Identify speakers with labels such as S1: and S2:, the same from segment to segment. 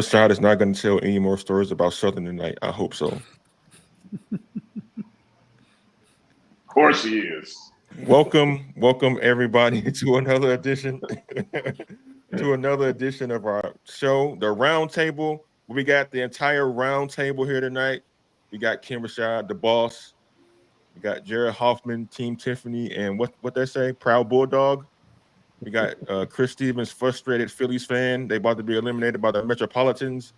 S1: Rashad is not going to tell any more stories about Southern tonight. I hope so.
S2: Of course he is.
S1: Welcome everybody to another edition of our show, the Roundtable. We got the entire Roundtable here tonight. We got Kim Rashad, the boss. We got Jared Hoffman, Team Tiffany, and what they say, Proud Bulldog. We got Chris Stevens, frustrated Phillies fan. They about to be eliminated by the Metropolitans.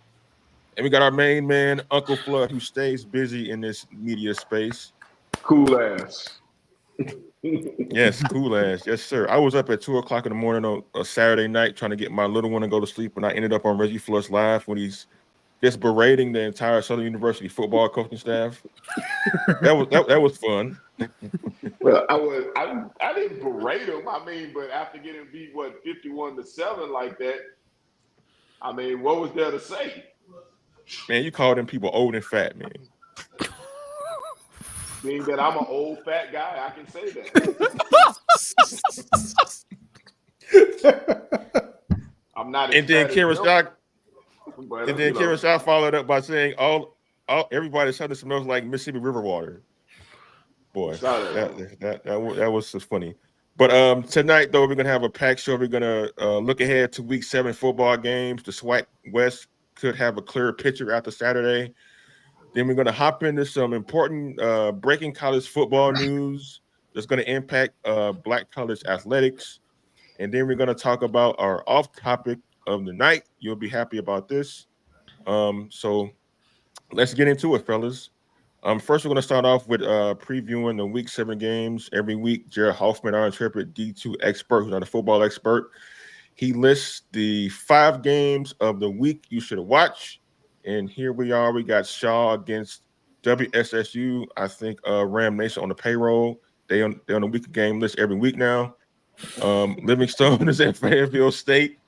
S1: And we got our main man, Uncle Flood, who stays busy in this media space.
S2: Cool ass.
S1: Yes, cool ass. Yes, sir. I was up at 2:00 in the morning on a Saturday night trying to get my little one to go to sleep, and I ended up on Reggie Flood's Live when he's just berating the entire Southern University football coaching staff. That was fun.
S2: Well, I didn't berate him. I mean, but after getting beat 51-7 like that, I mean, what was there to say?
S1: Man, you called them people old and fat, man.
S2: Being that I'm an old fat guy, I can say that. I'm not.
S1: And then Kieran Shaw followed up by saying, "All everybody Southern smells like Mississippi River water." Boy, that was just funny. But tonight, though, we're gonna have a packed show. We're gonna look ahead to Week 7 football games. The SWAC West could have a clearer picture after Saturday. Then we're going to hop into some important breaking college football news that's going to impact Black college athletics. And then we're going to talk about our off topic of the night. You'll be happy about this. So let's get into it, fellas. First, we're going to start off with previewing the Week 7 games. Every week, Jared Hoffman, our intrepid D2 expert, who's not a football expert, he lists the 5 games of the week you should watch. And here we are. We got Shaw against WSSU. I think Ram Nation on the payroll. They're on the weekly game list every week now. Livingstone is at Fayetteville State.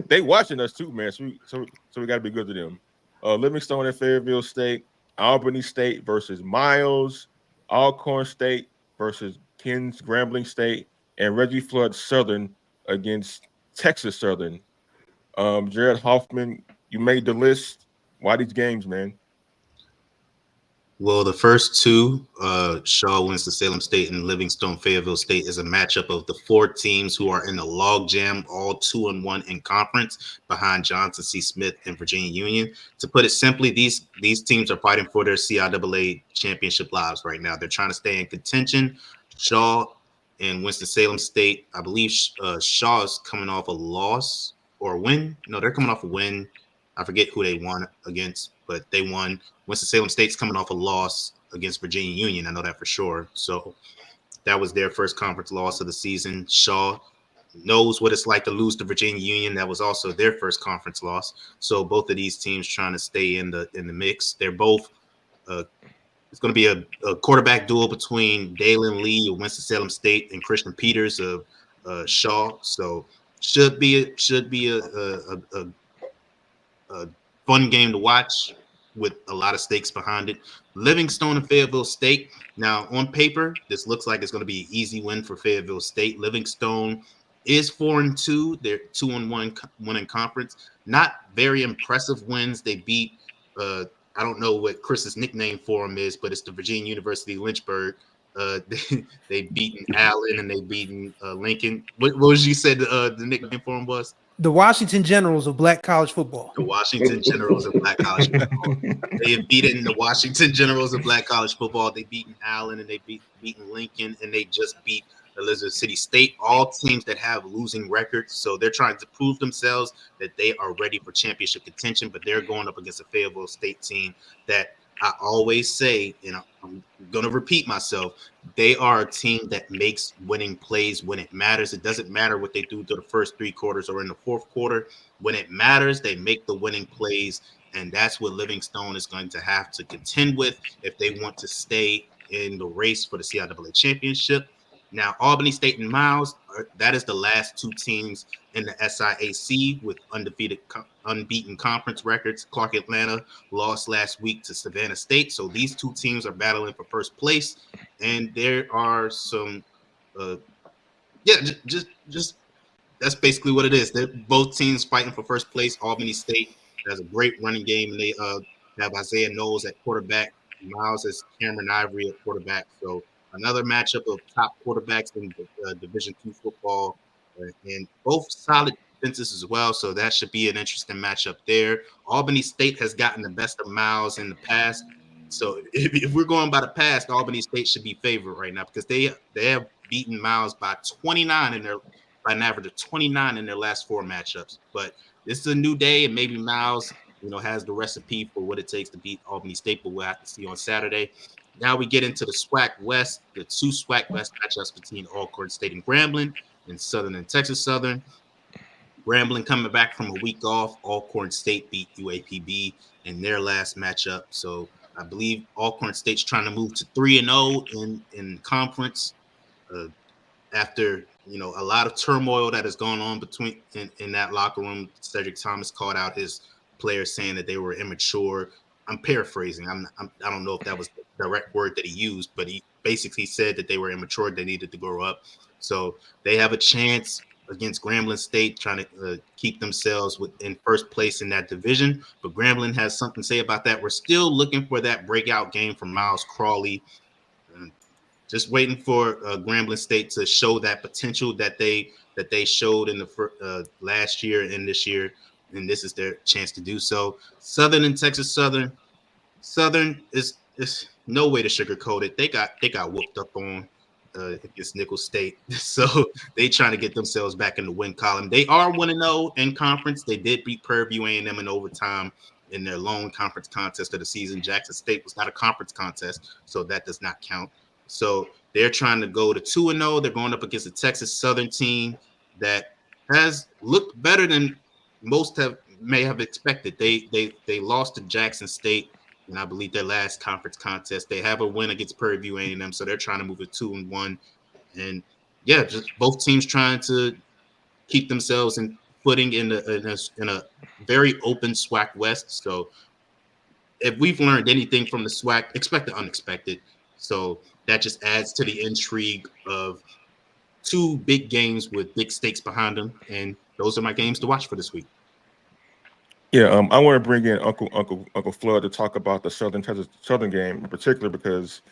S1: They watching us too, man. So we got to be good to them. Livingstone at Fayetteville State. Albany State versus Miles. Alcorn State versus Kins Grambling State. And Reggie Flood Southern against Texas Southern. Jared Hoffman, you made the list. Why these games, man?
S3: Well, the first two, Shaw Winston-Salem State and Livingstone Fayetteville State, is a matchup of the 4 teams who are in the logjam, all 2-1 in conference, behind Johnson C. Smith and Virginia Union. To put it simply, these teams are fighting for their CIAA championship lives right now. They're trying to stay in contention. Shaw and Winston-Salem State, I believe Shaw is coming off a loss or a win. No, they're coming off a win. I forget who they won against, but they won. Winston-Salem State's coming off a loss against Virginia Union. I know that for sure. So that was their first conference loss of the season. Shaw knows what it's like to lose to Virginia Union. That was also their first conference loss. So both of these teams trying to stay in the mix. They're both it's going to be a quarterback duel between Dalen Lee of Winston-Salem State and Christian Peters of Shaw. So should be a fun game to watch with a lot of stakes behind it. Livingstone and Fayetteville State. Now, on paper, this looks like it's going to be an easy win for Fayetteville State. Livingstone is 4-2. They're 2-1 in conference. Not very impressive wins. They beat, I don't know what Chris's nickname for them is, but it's the Virginia University Lynchburg. They beaten Allen and they beaten Lincoln. What was you said the nickname for them was?
S4: The Washington Generals of Black college football.
S3: The Washington Generals of Black college football. They have beaten the Washington Generals of Black college football. They beaten Allen and they beaten Lincoln, and they just beat Elizabeth City State. All teams that have losing records. So they're trying to prove themselves that they are ready for championship contention, but they're going up against a Fayetteville State team that I always say, and I'm going to repeat myself, they are a team that makes winning plays when it matters. It doesn't matter what they do to the first 3 quarters or in the 4th quarter. When it matters, they make the winning plays, and that's what Livingstone is going to have to contend with if they want to stay in the race for the CIAA championship. Now, Albany State and Miles, that is the last 2 teams in the SIAC with unbeaten conference records. Clark Atlanta lost last week to Savannah State. So these 2 teams are battling for first place. And there are some, just that's basically what it is. They're both teams fighting for first place. Albany State has a great running game, and they have Isaiah Knowles at quarterback, Miles as Cameron Ivory at quarterback. So another matchup of top quarterbacks in Division II football, and both solid defenses as well. So that should be an interesting matchup there. Albany State has gotten the best of Miles in the past. So if we're going by the past, Albany State should be favored right now because they have beaten Miles by 29 by an average of 29 in their last 4 matchups. But this is a new day, and maybe Miles, has the recipe for what it takes to beat Albany State, but we'll have to see on Saturday. Now we get into the SWAC West, the 2 SWAC West matchups between Alcorn State and Grambling, and Southern and Texas Southern. Grambling coming back from a week off. Alcorn State beat UAPB in their last matchup. So I believe Alcorn State's trying to move to 3-0 in conference after a lot of turmoil that has gone on in that locker room. Cedric Thomas called out his players saying that they were immature. I'm paraphrasing. I don't know if that was the direct word that he used, but he basically said that they were immature. They needed to grow up. So they have a chance against Grambling State, trying to keep themselves in first place in that division. But Grambling has something to say about that. We're still looking for that breakout game from Miles Crawley. Just waiting for Grambling State to show that potential that they showed in the last year and this year, and this is their chance to do so. Southern and Texas Southern. Southern is no way to sugarcoat it. They got whooped up on against Nicholls State, so they trying to get themselves back in the win column. They are 1-0 in conference. They did beat Prairie A&M in overtime in their lone conference contest of the season. Jackson State was not a conference contest, so that does not count. So they're trying to go to 2-0. They're going up against a Texas Southern team that has looked better than most may have expected. They lost to Jackson State, and I believe their last conference contest. They have a win against Prairie View A&M, so they're trying to move to 2-1. And yeah, just both teams trying to keep themselves in footing in a very open SWAC West. So if we've learned anything from the SWAC, expect the unexpected. So that just adds to the intrigue of 2 big games with big stakes behind them, and those are my games to watch for this week.
S1: Yeah, I want to bring in Uncle Flood to talk about the Southern game in particular, because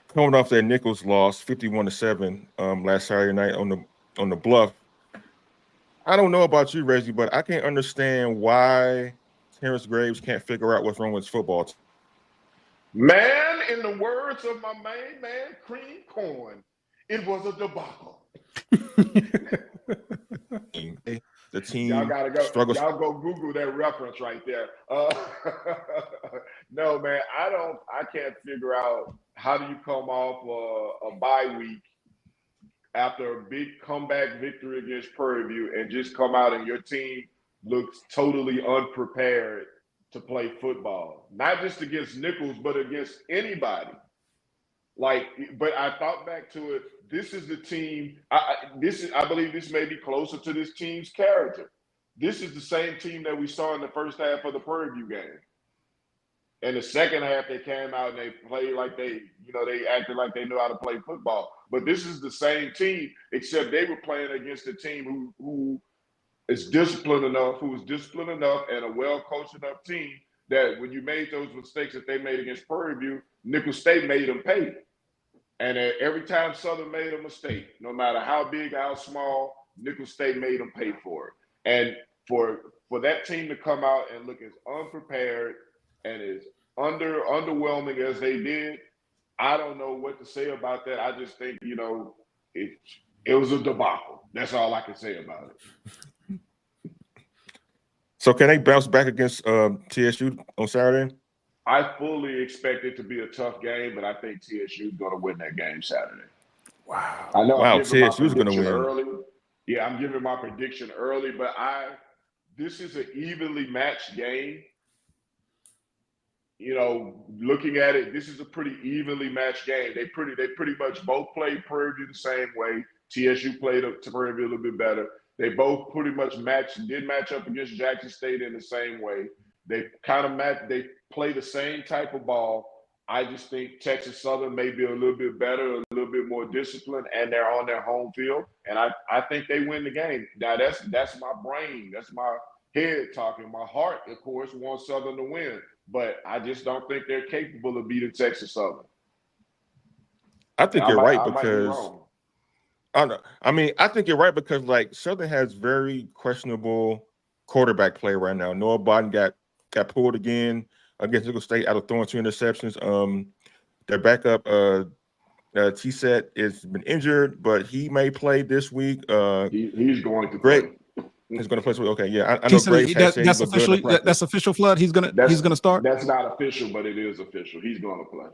S1: coming off that Nicholls loss, 51-7 last Saturday night on the Bluff. I don't know about you, Reggie, but I can't understand why Terrence Graves can't figure out what's wrong with his football team.
S2: Man, in the words of my main man, Cream Corn, it was a debacle.
S1: The team
S2: y'all gotta go.
S1: struggles.
S2: Y'all go Google that reference right there. No, man, I can't figure out how do you come off a bye week after a big comeback victory against Prairie View and just come out and your team looks totally unprepared to play football, not just against Nicholls, but against anybody. But I thought back to it. This is the team. I believe this may be closer to this team's character. This is the same team that we saw in the first half of the Prairie View game. In the second half, they came out and they played like they acted like they knew how to play football. But this is the same team, except they were playing against a team who is disciplined enough, who was disciplined enough, and a well-coached enough team that when you made those mistakes that they made against Prairie View, Nicholls State made them pay. And every time Southern made a mistake, no matter how big, how small, Nicholls State made them pay for it. And for that team to come out and look as unprepared and as underwhelming as they did, I don't know what to say about that. I just think, it was a debacle. That's all I can say about it.
S1: So can they bounce back against TSU on Saturday?
S2: I fully expect it to be a tough game, but I think TSU is going to win that game Saturday.
S1: Wow.
S2: I know
S1: TSU is going to win
S2: early. Yeah, I'm giving my prediction early, but this is an evenly matched game. Looking at it, this is a pretty evenly matched game. They pretty much both played Prairie View the same way. TSU played up to Prairie View a little bit better. They both pretty much did match up against Jackson State in the same way. They they play the same type of ball. I just think Texas Southern may be a little bit better, a little bit more disciplined, and they're on their home field. And I think they win the game. Now that's my brain. That's head talking. My heart, of course, wants Southern to win, but I just don't think they're capable of beating Texas Southern.
S1: I think you're right
S2: I might be
S1: because
S2: wrong.
S1: I don't know. I mean, I think you're right because like Southern has very questionable quarterback play right now. Noah Biden got pulled again against Nicholls State out of throwing 2 interceptions. Their backup T-Set has been injured, but he may play this week.
S2: He's going to
S1: Greg
S2: play.
S1: is going to play this week. Okay, yeah, I know Graves has said
S5: that's
S1: he looked good in
S5: official.
S1: practice.
S5: That's official. Flood. He's gonna start.
S2: That's not official, but it is official. He's going to play.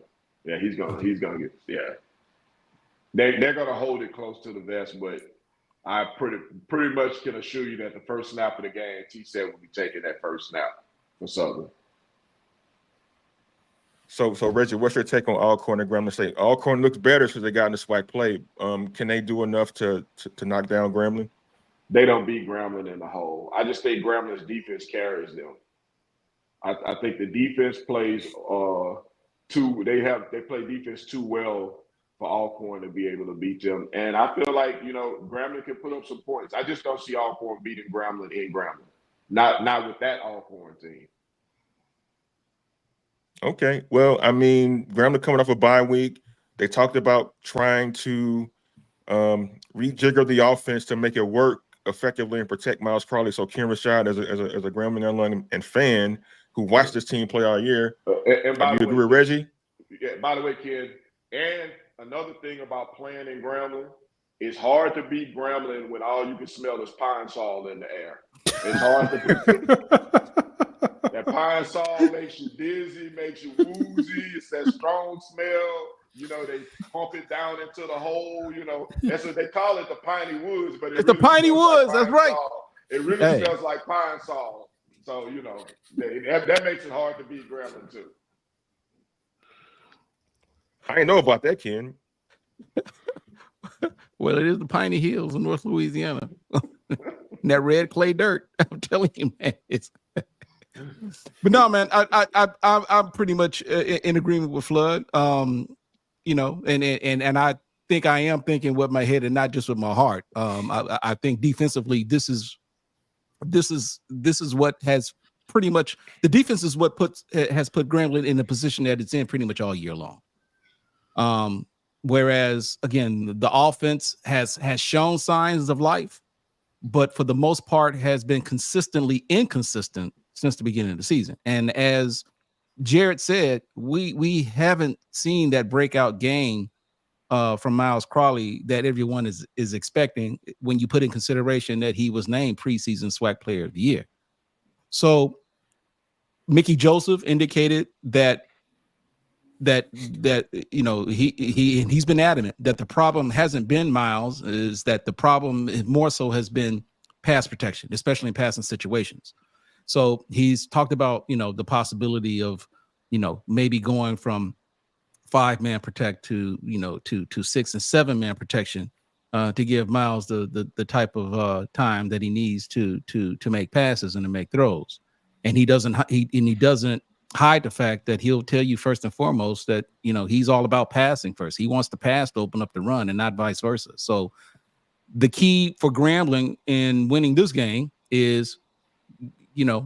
S2: Yeah, he's gonna get. Yeah, they're gonna hold it close to the vest, but I pretty much can assure you that the first snap of the game, T-Set will be taking that first snap for Southern.
S1: So Reggie, what's your take on Alcorn and Grambling State? Alcorn looks better since they got in the SWAC play. Can they do enough to knock down Grambling?
S2: They don't beat Grambling in the hole. I just think Grambling's defense carries them. I think the defense plays they play defense too well for Alcorn to be able to beat them. And I feel like, Grambling can put up some points. I just don't see Alcorn beating Grambling in Grambling. Not with that Alcorn team.
S1: Okay. Well, I mean, Grambling coming off a bye week. They talked about trying to rejigger the offense to make it work effectively and protect Miles Crawley. So Ken Rashad, as a Grambling alum and fan who watched this team play all year,
S2: and by
S1: you
S2: the
S1: agree
S2: way,
S1: with Reggie?
S2: Yeah. By the way, Ken, and another thing about playing in Grambling, it's hard to beat Grambling when all you can smell is pine sol in the air. It's hard to. That pine sol makes you dizzy, makes you woozy. It's that strong smell. They pump it down into the hole. That's what they call it, the piney woods. But
S5: It's the piney woods. That's right.
S2: Sol. It really smells like pine sol. So that makes it hard to beat Grambling too.
S1: I didn't know about that, Ken.
S5: Well, it is the Piney Hills in North Louisiana. That red clay dirt. I'm telling you, man. But no, man, I'm pretty much in agreement with Flood. And I think I am thinking with my head and not just with my heart. I think defensively, this is what has pretty much the defense is what has put Grambling in the position that it's in pretty much all year long. Whereas again, the offense has shown signs of life, but for the most part has been consistently inconsistent since the beginning of the season. And as Jared said, we haven't seen that breakout game from Miles Crawley that everyone is expecting when you put in consideration that he was named preseason SWAC Player of the Year. So Mickey Joseph indicated that he's been adamant that the problem hasn't been Miles, is that the problem more so has been pass protection, especially in passing situations. So he's talked about, the possibility of, maybe going from 5-man protect to 6 and 7-man protection to give Miles the type of time that he needs to make passes and to make throws. And he doesn't hide the fact that he'll tell you first and foremost that, he's all about passing first. He wants the pass to open up the run and not vice versa. So the key for Grambling in winning this game is,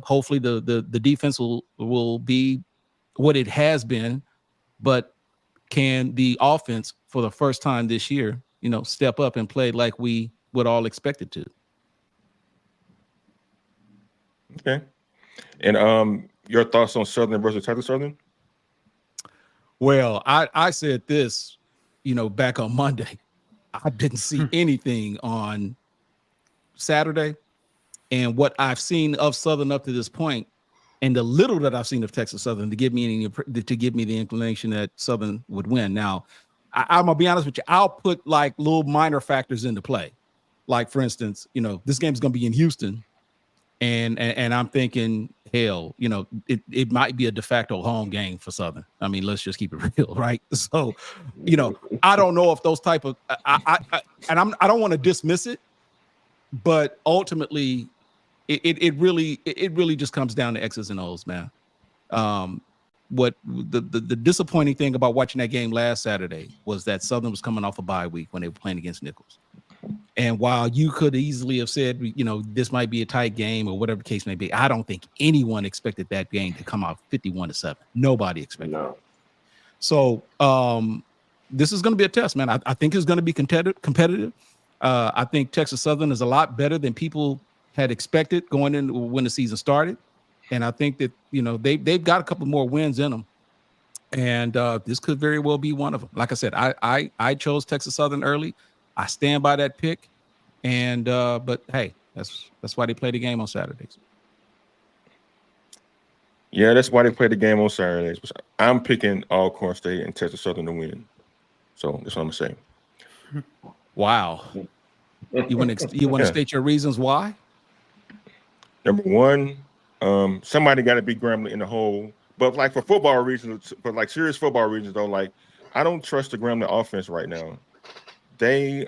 S5: hopefully the defense will be what it has been, but can the offense for the first time this year, step up and play like we would all expect it to.
S1: Okay. And your thoughts on Southern versus Texas Southern?
S5: Well, I said this, back on Monday. I didn't see anything on Saturday. And what I've seen of Southern up to this point, and the little that I've seen of Texas Southern to give me the inclination that Southern would win. Now, I'm gonna be honest with you. I'll put like little minor factors into play. Like for instance, this game's gonna be in Houston, and I'm thinking, hell, it might be a de facto home game for Southern. I mean, let's just keep it real, right? So, I don't know if those type of I don't want to dismiss it, but ultimately, it really just comes down to X's and O's, man. What the disappointing thing about watching that game last Saturday was that Southern was coming off a bye week when they were playing against Nicholls. And while you could easily have said, this might be a tight game or whatever the case may be, I don't think anyone expected that game to come out 51-7. Nobody expected it. So this is going to be a test, man. I think it's going to be competitive. I think Texas Southern is a lot better than people had expected going in when the season started. And I think that, they've got a couple more wins in them. And this could very well be one of them. Like I said, I chose Texas Southern early. I stand by that pick. And but hey, that's why they play the game on Saturdays.
S1: Yeah, that's why they play the game on Saturdays. I'm picking Alcorn State and Texas Southern to win. So that's what I'm saying.
S5: Wow. You want to state your reasons why?
S1: Number one, somebody got to beat Grambling in the hole. But like for football reasons, but like serious football reasons, though, like I don't trust the Grambling offense right now. They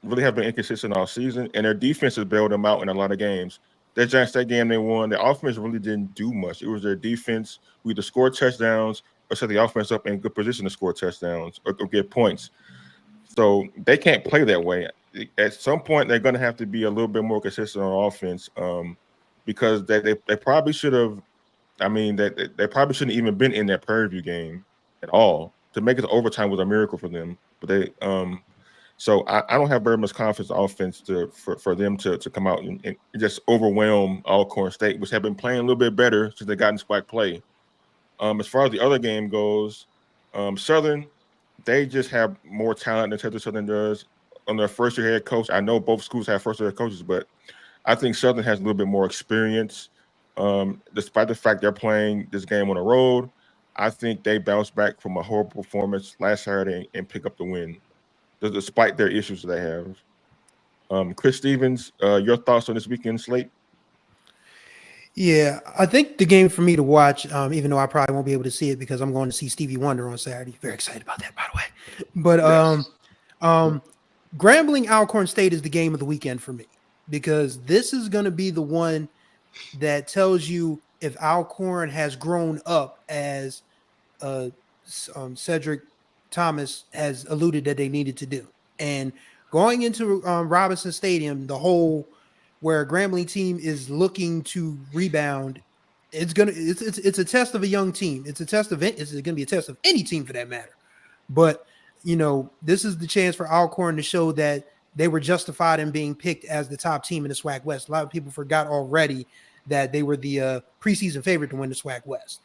S1: really have been inconsistent all season, and their defense has bailed them out in a lot of games. That Giant State game they won, the offense really didn't do much. It was their defense who either scored touchdowns or set the offense up in good position to score touchdowns or get points. So they can't play that way. At some point, they're going to have to be a little bit more consistent on offense because they probably should have. I mean, they probably shouldn't even been in that Prairie View game at all. To make it to overtime was a miracle for them. But they, so I don't have very much confidence in offense for them to come out and just overwhelm Alcorn State, which have been playing a little bit better since they got in SWAC play. As far as the other game goes, Southern, they just have more talent than Texas Southern does. On their first-year head coach, I know both schools have first-year head coaches, but I think Southern has a little bit more experience. Despite the fact they're playing this game on the road, I think they bounced back from a horrible performance last Saturday and pick up the win, despite their issues they have. Chris Stevens, your thoughts on this weekend slate?
S4: Yeah, I think the game for me to watch, even though I probably won't be able to see it because I'm going to see Stevie Wonder on Saturday. Very excited about that, by the way. But Grambling Alcorn State is the game of the weekend for me because this is going to be the one that tells you if Alcorn has grown up as Cedric Thomas has alluded that they needed to do. And going into Robinson Stadium, the whole where a Grambling team is looking to rebound, it's a test of a young team. It's going to be a test of any team for that matter. But this is the chance for Alcorn to show that they were justified in being picked as the top team in the SWAC West. A lot of people forgot already that they were the preseason favorite to win the SWAC West.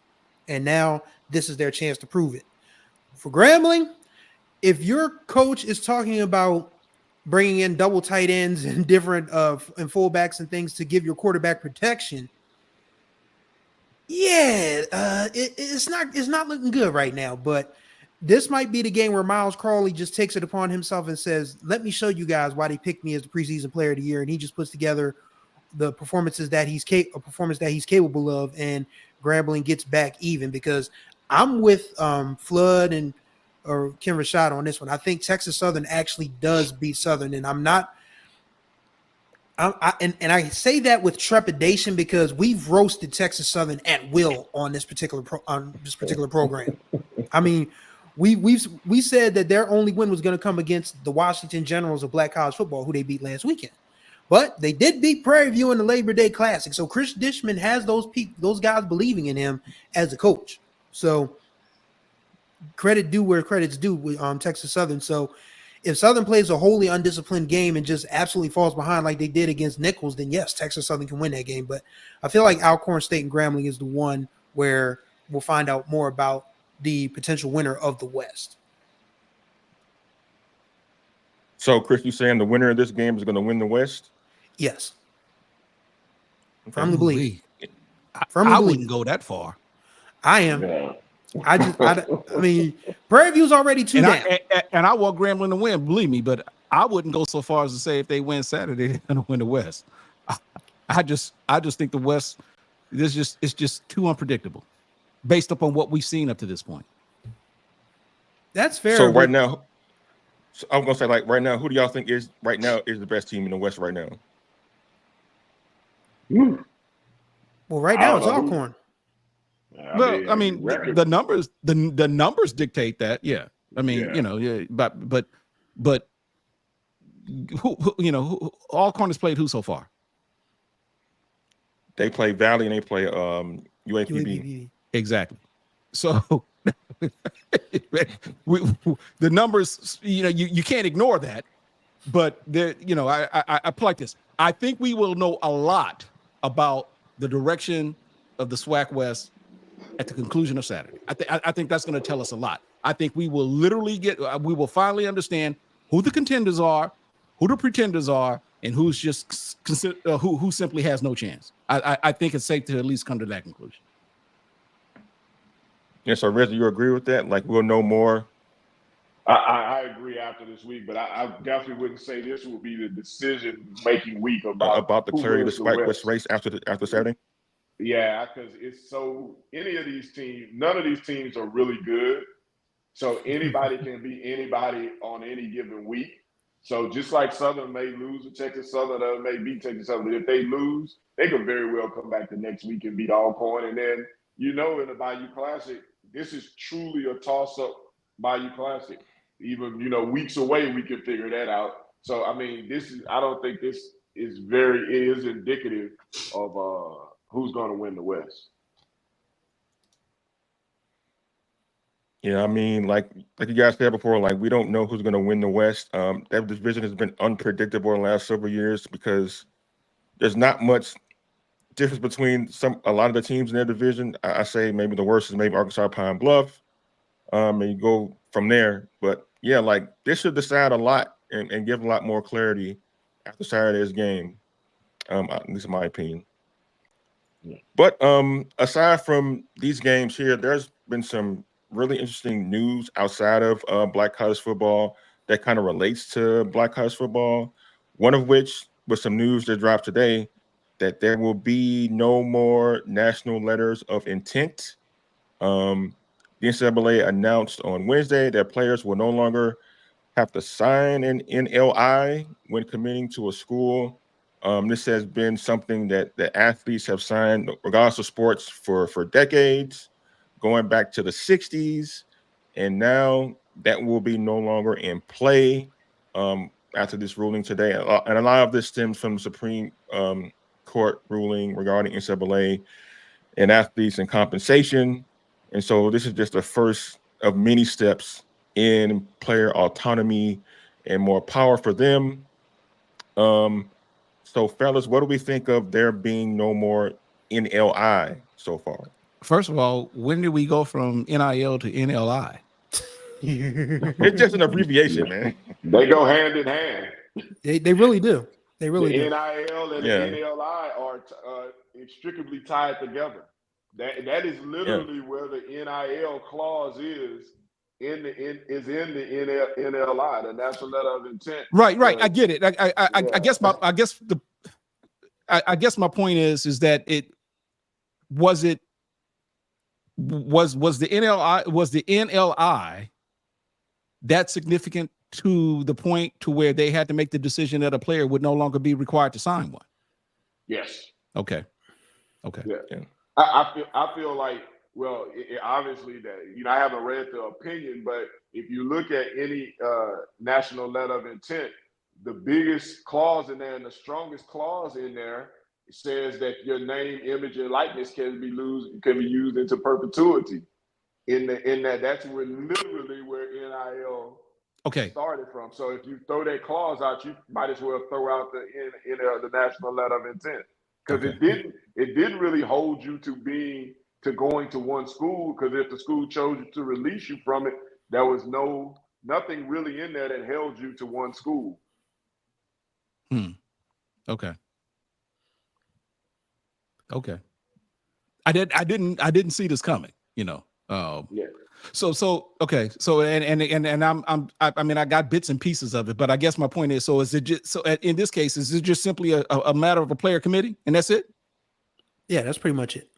S4: And now this is their chance to prove it. For Grambling, if your coach is talking about bringing in double tight ends and different and fullbacks and things to give your quarterback protection, it's not looking good right now. But this might be the game where Miles Crawley just takes it upon himself and says, let me show you guys why they picked me as the preseason player of the year. And he just puts together the performances that he's capable of, and Grambling gets back even because I'm with Flood or Ken Rashad on this one. I think Texas Southern actually does beat Southern, and I say that with trepidation because we've roasted Texas Southern at will on this particular program. I mean, we said that their only win was going to come against the Washington Generals of Black College Football, who they beat last weekend. But they did beat Prairie View in the Labor Day Classic. So Chris Dishman has those guys believing in him as a coach. So credit due where credit's due with Texas Southern. So if Southern plays a wholly undisciplined game and just absolutely falls behind like they did against Nichols, then yes, Texas Southern can win that game. But I feel like Alcorn State and Grambling is the one where we'll find out more about the potential winner of the West.
S1: So, Chris, you saying the winner of this game is going to win the West?
S4: Yes.
S5: Firmly believe.
S4: Firmly
S5: I
S4: believe.
S5: wouldn't go that far.
S4: I am.
S2: Yeah.
S4: I mean, Prairie View's already two down.
S5: And I want Grambling to win, believe me, but I wouldn't go so far as to say if they win Saturday, they're going to win the West. I just think the West, it's just too unpredictable based upon what we've seen up to this point.
S4: That's fair.
S1: So right now, I'm going to say, like, right now, who do y'all think is the best team in the West right now?
S4: Well, right now it's Alcorn.
S5: I mean, the numbers dictate that. Yeah. I mean, but all corners played who so far?
S1: They play Valley and they play UAPB.
S5: Exactly. So the numbers, you can't ignore that. But I play like this. I think we will know a lot about the direction of the SWAC West at the conclusion of Saturday. I think that's going to tell us a lot. I think we will literally we will finally understand who the contenders are, who the pretenders are, and who's just who simply has no chance. I think it's safe to at least come to that conclusion.
S1: Yeah. So, Reza, you agree with that? Like, we'll know more.
S2: I agree after this week, but I definitely wouldn't say this will be the decision-making week about
S1: the clarity of the SWAC West race after Saturday.
S2: Yeah, because it's so any of these teams, none of these teams are really good. So anybody can be anybody on any given week. So just like Southern may lose to Texas Southern, or may beat Texas Southern, but if they lose, they could very well come back the next week and beat Alcorn. And then, in the Bayou Classic, this is truly a toss-up Bayou Classic. Even, weeks away, we can figure that out. So, I mean, I don't think this is it is indicative of who's going to win the West.
S1: Yeah, I mean, like you guys said before, like, we don't know who's going to win the West. That division has been unpredictable in the last several years because there's not much difference between a lot of the teams in their division. I say maybe the worst is maybe Arkansas Pine Bluff, and you go from there. But yeah, like, this should decide a lot and give a lot more clarity after Saturday's game. At least in my opinion. Yeah. But aside from these games here, there's been some really interesting news outside of Black college football that kind of relates to Black college football. One of which was some news that dropped today that there will be no more national letters of intent. The NCAA announced on Wednesday that players will no longer have to sign an NLI when committing to a school. This has been something that the athletes have signed, regardless of sports, for decades, going back to the 60s. And now that will be no longer in play after this ruling today. And a lot of this stems from the Supreme Court ruling regarding NCAA and athletes and compensation. And so this is just the first of many steps in player autonomy and more power for them. So, fellas, what do we think of there being no more NLI so far?
S5: First of all, when did we go from NIL to NLI?
S1: It's just an abbreviation, man.
S2: They go hand in hand.
S4: They really do. They really do.
S2: NIL and the NLI are inextricably tied together. That is literally where the NIL clause is in the NLI, the National Letter of Intent.
S5: Right. I get it. I guess my point is that was the NLI that significant to the point to where they had to make the decision that a player would no longer be required to sign one?
S2: Yes.
S5: Okay.
S2: Yeah. I feel like, well, obviously that, I haven't read the opinion, but if you look at any national letter of intent, the biggest clause in there and the strongest clause in there says that your name, image, and likeness can be used into perpetuity. That's literally where NIL started from. So if you throw that clause out, you might as well throw out the national letter of intent, because it didn't really hold you to going to one school, because if the school chose to release you from it, there was nothing really in there that held you to one school.
S5: Okay. I didn't see this coming,
S2: Yeah.
S5: So okay. So I got bits and pieces of it, but I guess my point is, so is it just, so in this case, is it just simply a matter of a player committee and that's it?
S4: Yeah, that's pretty much it.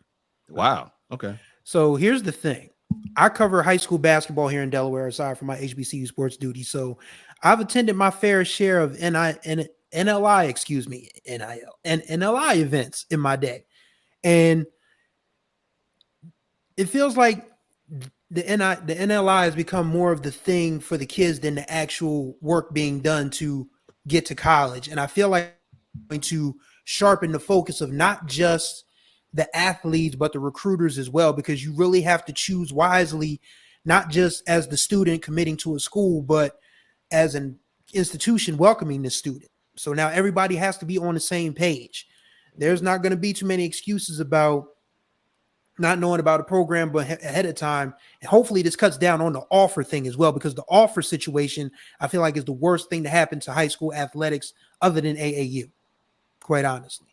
S5: Wow. Okay. So
S4: here's the thing. I cover high school basketball here in Delaware, aside from my HBCU sports duty. So I've attended my fair share of NLI events in my day. And it feels like the NLI has become more of the thing for the kids than the actual work being done to get to college. And I feel like going to sharpen the focus of not just the athletes, but the recruiters as well, because you really have to choose wisely, not just as the student committing to a school, but as an institution welcoming the student. So now everybody has to be on the same page. There's not going to be too many excuses about not knowing about a program but ahead of time. And hopefully this cuts down on the offer thing as well, because the offer situation, I feel like, is the worst thing to happen to high school athletics other than AAU, quite honestly,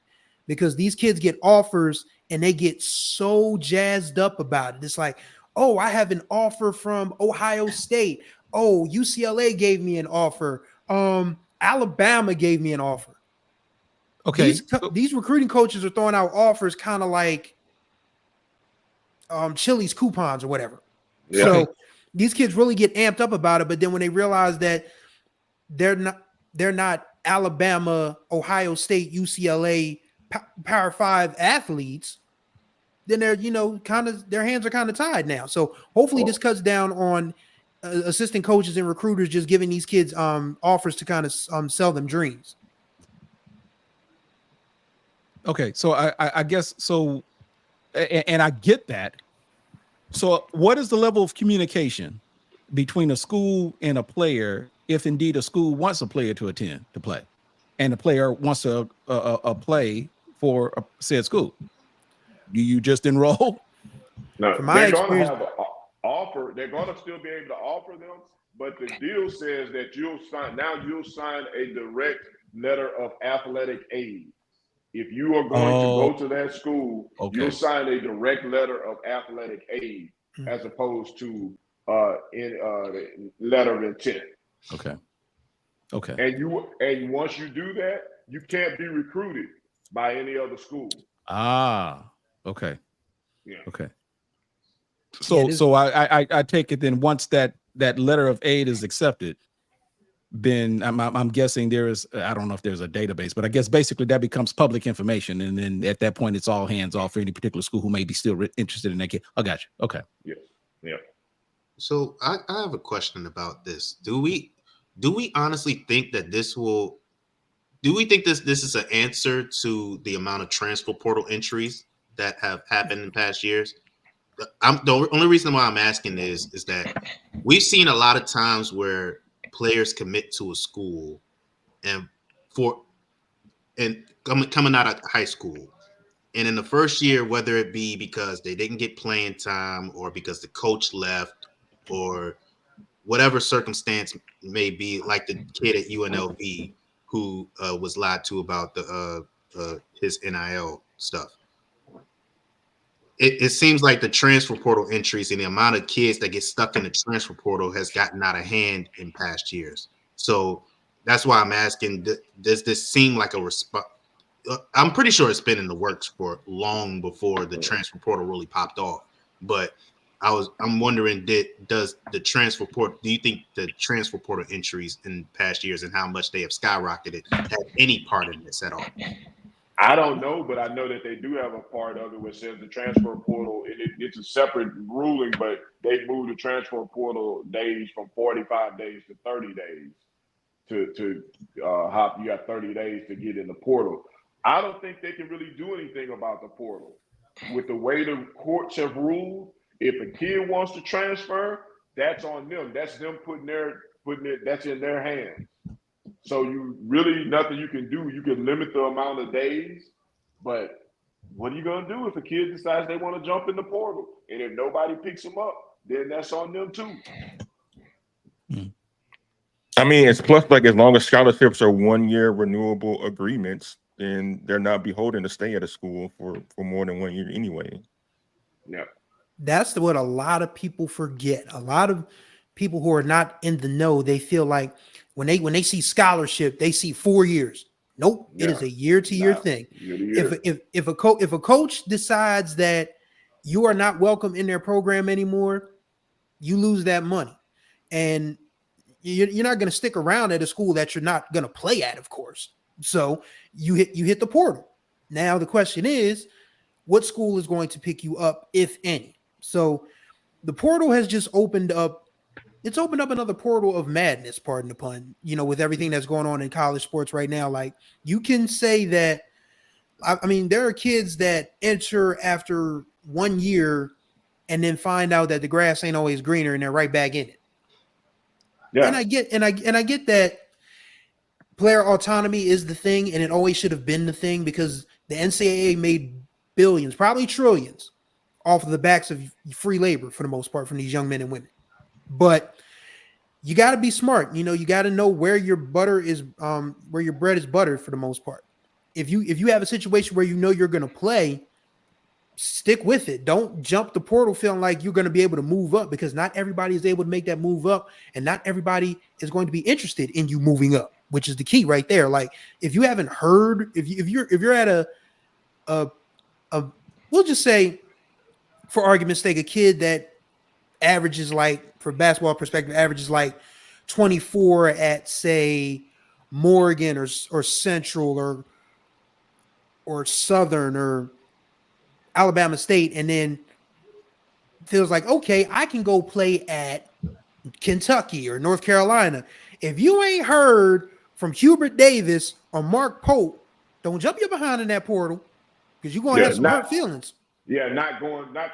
S4: because these kids get offers and they get so jazzed up about it. It's like, oh, I have an offer from Ohio State. Oh, UCLA gave me an offer. Alabama gave me an offer.
S5: Okay.
S4: These recruiting coaches are throwing out offers kind of like Chili's coupons or whatever. Yeah. So these kids really get amped up about it, but then when they realize that they're not Alabama, Ohio State, UCLA Power 5 athletes, then they're their hands are kind of tied now. So hopefully this cuts down on assistant coaches and recruiters just giving these kids offers to kind of sell them dreams.
S5: Okay, so I guess so, and I get that. So what is the level of communication between a school and a player if indeed a school wants a player to attend to play and the player wants to play for a said school? Do you just enroll?
S2: No, they're going to have an offer. They're going to still be able to offer them, but the deal says that you'll sign a direct letter of athletic aid. If you are going to go to that school, you'll sign a direct letter of athletic aid as opposed to letter of intent.
S5: Okay.
S2: And once you do that, you can't be recruited by any other school.
S5: Okay.
S2: Yeah.
S5: Okay. So I take it then once that letter of aid is accepted, then I'm guessing there is, I don't know if there's a database, but I guess basically that becomes public information. And then at that point, it's all hands off for any particular school who may be still interested in that kid. I got you. Okay.
S2: Yes. Yeah.
S3: So I have a question about this. Do we honestly think that this is an answer to the amount of transfer portal entries that have happened in past years? The only reason why I'm asking is that we've seen a lot of times where players commit to a school and coming out of high school, and in the first year, whether it be because they didn't get playing time or because the coach left or whatever circumstance may be, like the kid at UNLV who was lied to about his NIL stuff. It seems like the transfer portal entries and the amount of kids that get stuck in the transfer portal has gotten out of hand in past years. So that's why I'm asking, does this seem like a response? I'm pretty sure it's been in the works for long before the transfer portal really popped off. But I'm wondering, do you think the transfer portal entries in past years and how much they have skyrocketed have any part in this at all?
S2: I don't know, but I know that they do have a part of it which says the transfer portal. It's a separate ruling, but they moved the transfer portal days from 45 days to 30 days to hop. You got 30 days to get in the portal. I don't think they can really do anything about the portal. With the way the courts have ruled, if a kid wants to transfer, that's on them. That's them putting it. That's in their hands. So you really nothing you can do. You can limit the amount of days, but what are you going to do if a kid decides they want to jump in the portal? And if nobody picks them up, then that's on them too.
S1: I mean, it's plus like as long as scholarships are 1 year renewable agreements, then they're not beholden to stay at a school for more than 1 year anyway.
S2: Yeah.
S4: That's what a lot of people forget. A lot of people who are not in the know, they feel like when they see scholarship, they see 4 years. Nope, it is a year-to-year thing. If a coach decides that you are not welcome in their program anymore, you lose that money, and you're not going to stick around at a school that you're not going to play at, of course. So you hit the portal. Now the question is, what school is going to pick you up, if any? So the portal has just opened up it's opened up another portal of madness, pardon the pun, with everything that's going on in college sports right now. Like, you can say that, I mean, there are kids that enter after 1 year and then find out that the grass ain't always greener and they're right back in it. Yeah. And I get that player autonomy is the thing, and it always should have been the thing, because the NCAA made billions, probably trillions, off of the backs of free labor for the most part from these young men and women. But you got to be smart. You got to know where your butter is, where your bread is buttered for the most part. If you have a situation where you're going to play, stick with it. Don't jump the portal feeling like you're going to be able to move up, because not everybody is able to make that move up, and not everybody is going to be interested in you moving up, which is the key right there. Like, if you haven't heard, if you're at a we'll just say, for argument's sake, a kid that averages, like, for basketball perspective, averages like 24 at, say, Morgan or Central or Southern or Alabama State, and then feels like, okay, I can go play at Kentucky or North Carolina. If you ain't heard from Hubert Davis or Mark Pope, don't jump your behind in that portal, because you're going to have some hurt feelings.
S2: Yeah, not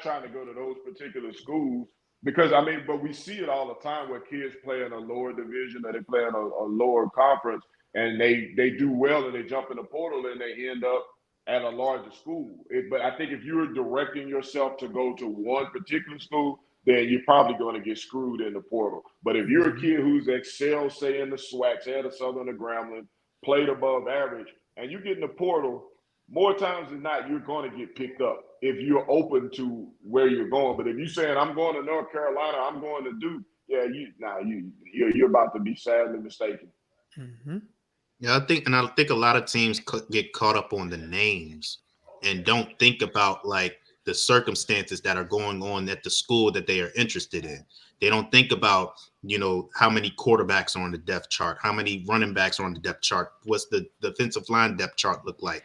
S2: trying to go to those particular schools, because, I mean, but we see it all the time where kids play in a lower division or they play in a lower conference, and they do well and they jump in the portal and they end up at a larger school. But I think if you're directing yourself to go to one particular school, then you're probably going to get screwed in the portal. But if you're a kid who's excelled, say, in the SWAC, say at a Southern or Grambling, played above average, and you get in the portal, more times than not, you're going to get picked up if you're open to where you're going. But if you're saying, I'm going to North Carolina, I'm going to Duke, you're about to be sadly mistaken.
S4: Mm-hmm.
S3: Yeah, I think a lot of teams get caught up on the names and don't think about, like, the circumstances that are going on at the school that they are interested in. They don't think about, how many quarterbacks are on the depth chart, how many running backs are on the depth chart, what's the defensive line depth chart look like,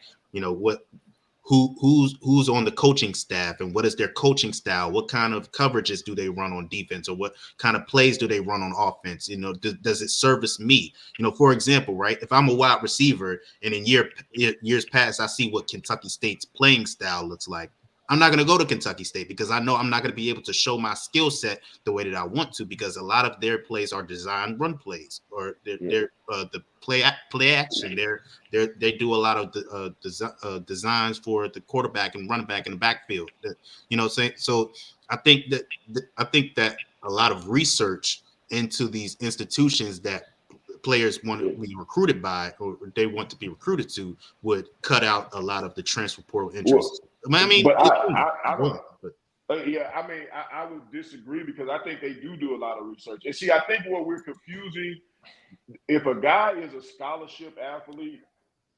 S3: who's on the coaching staff, and what is their coaching style, what kind of coverages do they run on defense, or what kind of plays do they run on offense, does it service me? For example, right, if I'm a wide receiver and in years past I see what Kentucky State's playing style looks like, I'm not going to go to Kentucky State, because I know I'm not going to be able to show my skill set the way that I want to, because a lot of their plays are designed run plays, or they're the play action. They do a lot of the designs for the quarterback and running back in the backfield. So I think that a lot of research into these institutions that players want to be recruited by, or they want to be recruited to, would cut out a lot of the transfer portal interest. I
S2: would disagree, because I think they do a lot of research. And see, I think what we're confusing, if a guy is a scholarship athlete,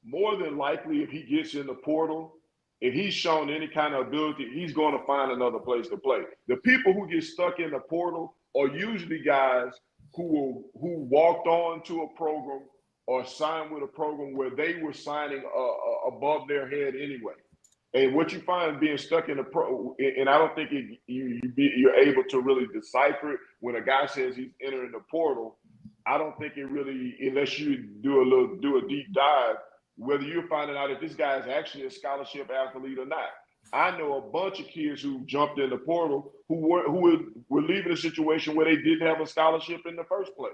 S2: more than likely, if he gets in the portal, if he's shown any kind of ability, he's going to find another place to play. The people who get stuck in the portal are usually guys who walked on to a program or signed with a program where they were signing above their head anyway. And what you find being stuck in the pro, and I don't think you're able to really decipher it when a guy says he's entering the portal. I don't think it really, unless you do a deep dive, whether you're finding out if this guy is actually a scholarship athlete or not. I know a bunch of kids who jumped in the portal who were leaving a situation where they didn't have a scholarship in the first place.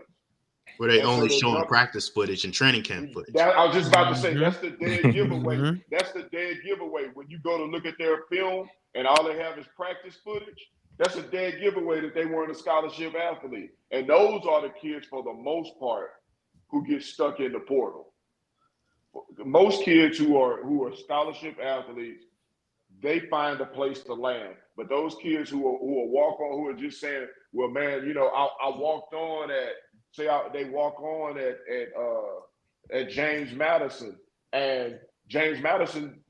S3: Where they only showing practice footage and training camp footage.
S2: I was just about to say, that's the dead giveaway. That's the dead giveaway. When you go to look at their film and all they have is practice footage, that's a dead giveaway that they weren't a scholarship athlete. And those are the kids, for the most part, who get stuck in the portal. Most kids who are scholarship athletes, they find a place to land. But those kids who are walk on, who are just saying, well, man, I walked on at, they walk on at James Madison, and James Madison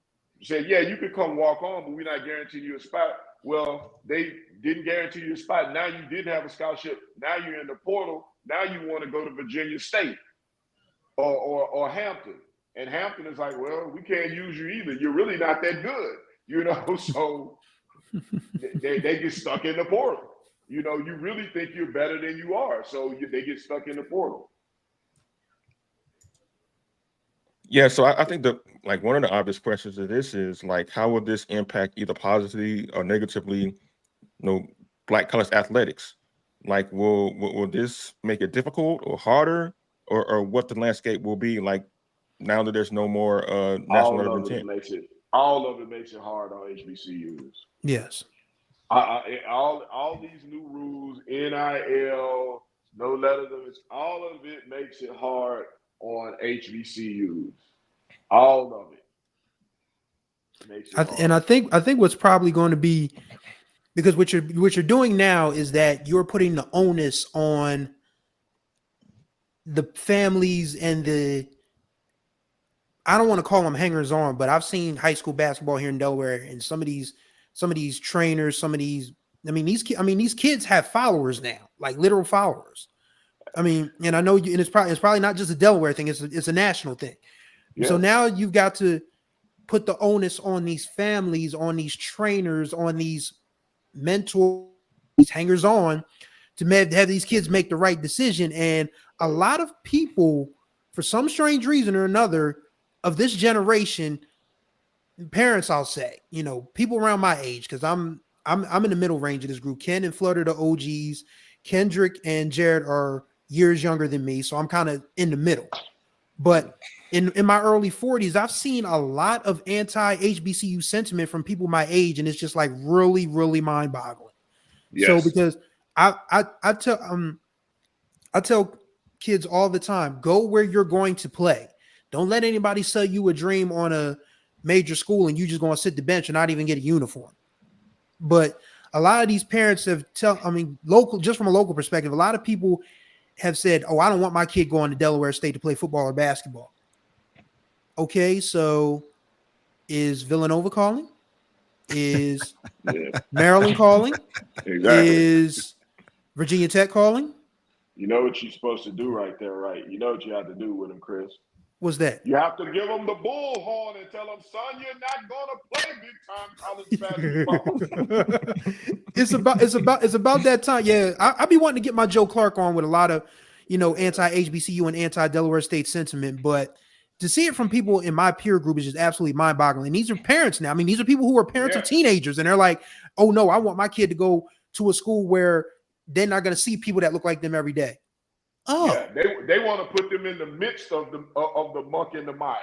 S2: said, yeah, you could come walk on, but we're not guaranteeing you a spot. Well, they didn't guarantee you a spot. Now you did have a scholarship. Now you're in the portal. Now you want to go to Virginia State or Hampton. And Hampton is like, well, we can't use you either. You're really not that good, so they get stuck in the portal. you know, you really think you're better than you are. So they get stuck in the portal.
S1: Yeah, so I think like one of the obvious questions of this is like, how will this impact either positively or negatively, Black college athletics? Like, will this make it difficult or harder, or what the landscape will be like now that there's no more national letter of intent?
S2: All of it makes it hard on HBCUs.
S4: Yes.
S2: All these new rules, NIL, no letters of it, all of it makes it hard on HBCUs. All of it makes it hard.
S4: And I think what's probably going to be, because what you're doing now is that you're putting the onus on the families and I don't want to call them hangers on, but I've seen high school basketball here in Delaware, and some of these trainers, these kids have followers now, like literal followers. I mean, and I know and it's probably not just a Delaware thing, it's a national thing. Yeah. So now you've got to put the onus on these families, on these trainers, on these mentors, these hangers on, to have these kids make the right decision. And a lot of people, for some strange reason or another, of this generation, parents, I'll say, people around my age, because I'm in the middle range of this group. Ken and Flutter, the OGs. Kendrick and Jared are years younger than me, so I'm kind of in the middle. But in my early 40s, I've seen a lot of anti-HBCU sentiment from people my age, and it's just like really, really mind-boggling. Yes. So because I tell kids all the time, go where you're going to play. Don't let anybody sell you a dream on a major school and you just going to sit the bench and not even get a uniform. But a lot of these parents just from a local perspective, a lot of people have said, oh, I don't want my kid going to Delaware State to play football or basketball. Okay, so is Villanova calling? Is Maryland calling?
S2: Exactly.
S4: Is Virginia Tech calling?
S2: You know what you're supposed to do right there, right? You know what you have to do with them, Chris.
S4: What's that?
S2: You have to give them the bullhorn and tell them, son, you're not going to play big time college basketball.
S4: It's about that time. Yeah, I be wanting to get my Joe Clark on with a lot of, anti-HBCU and anti-Delaware State sentiment, but to see it from people in my peer group is just absolutely mind-boggling. And these are parents now. I mean, these are people who are parents of teenagers, and they're like, oh no, I want my kid to go to a school where they're not going to see people that look like them every day. Oh,
S2: yeah, they want to put them in the midst of the muck and the mire.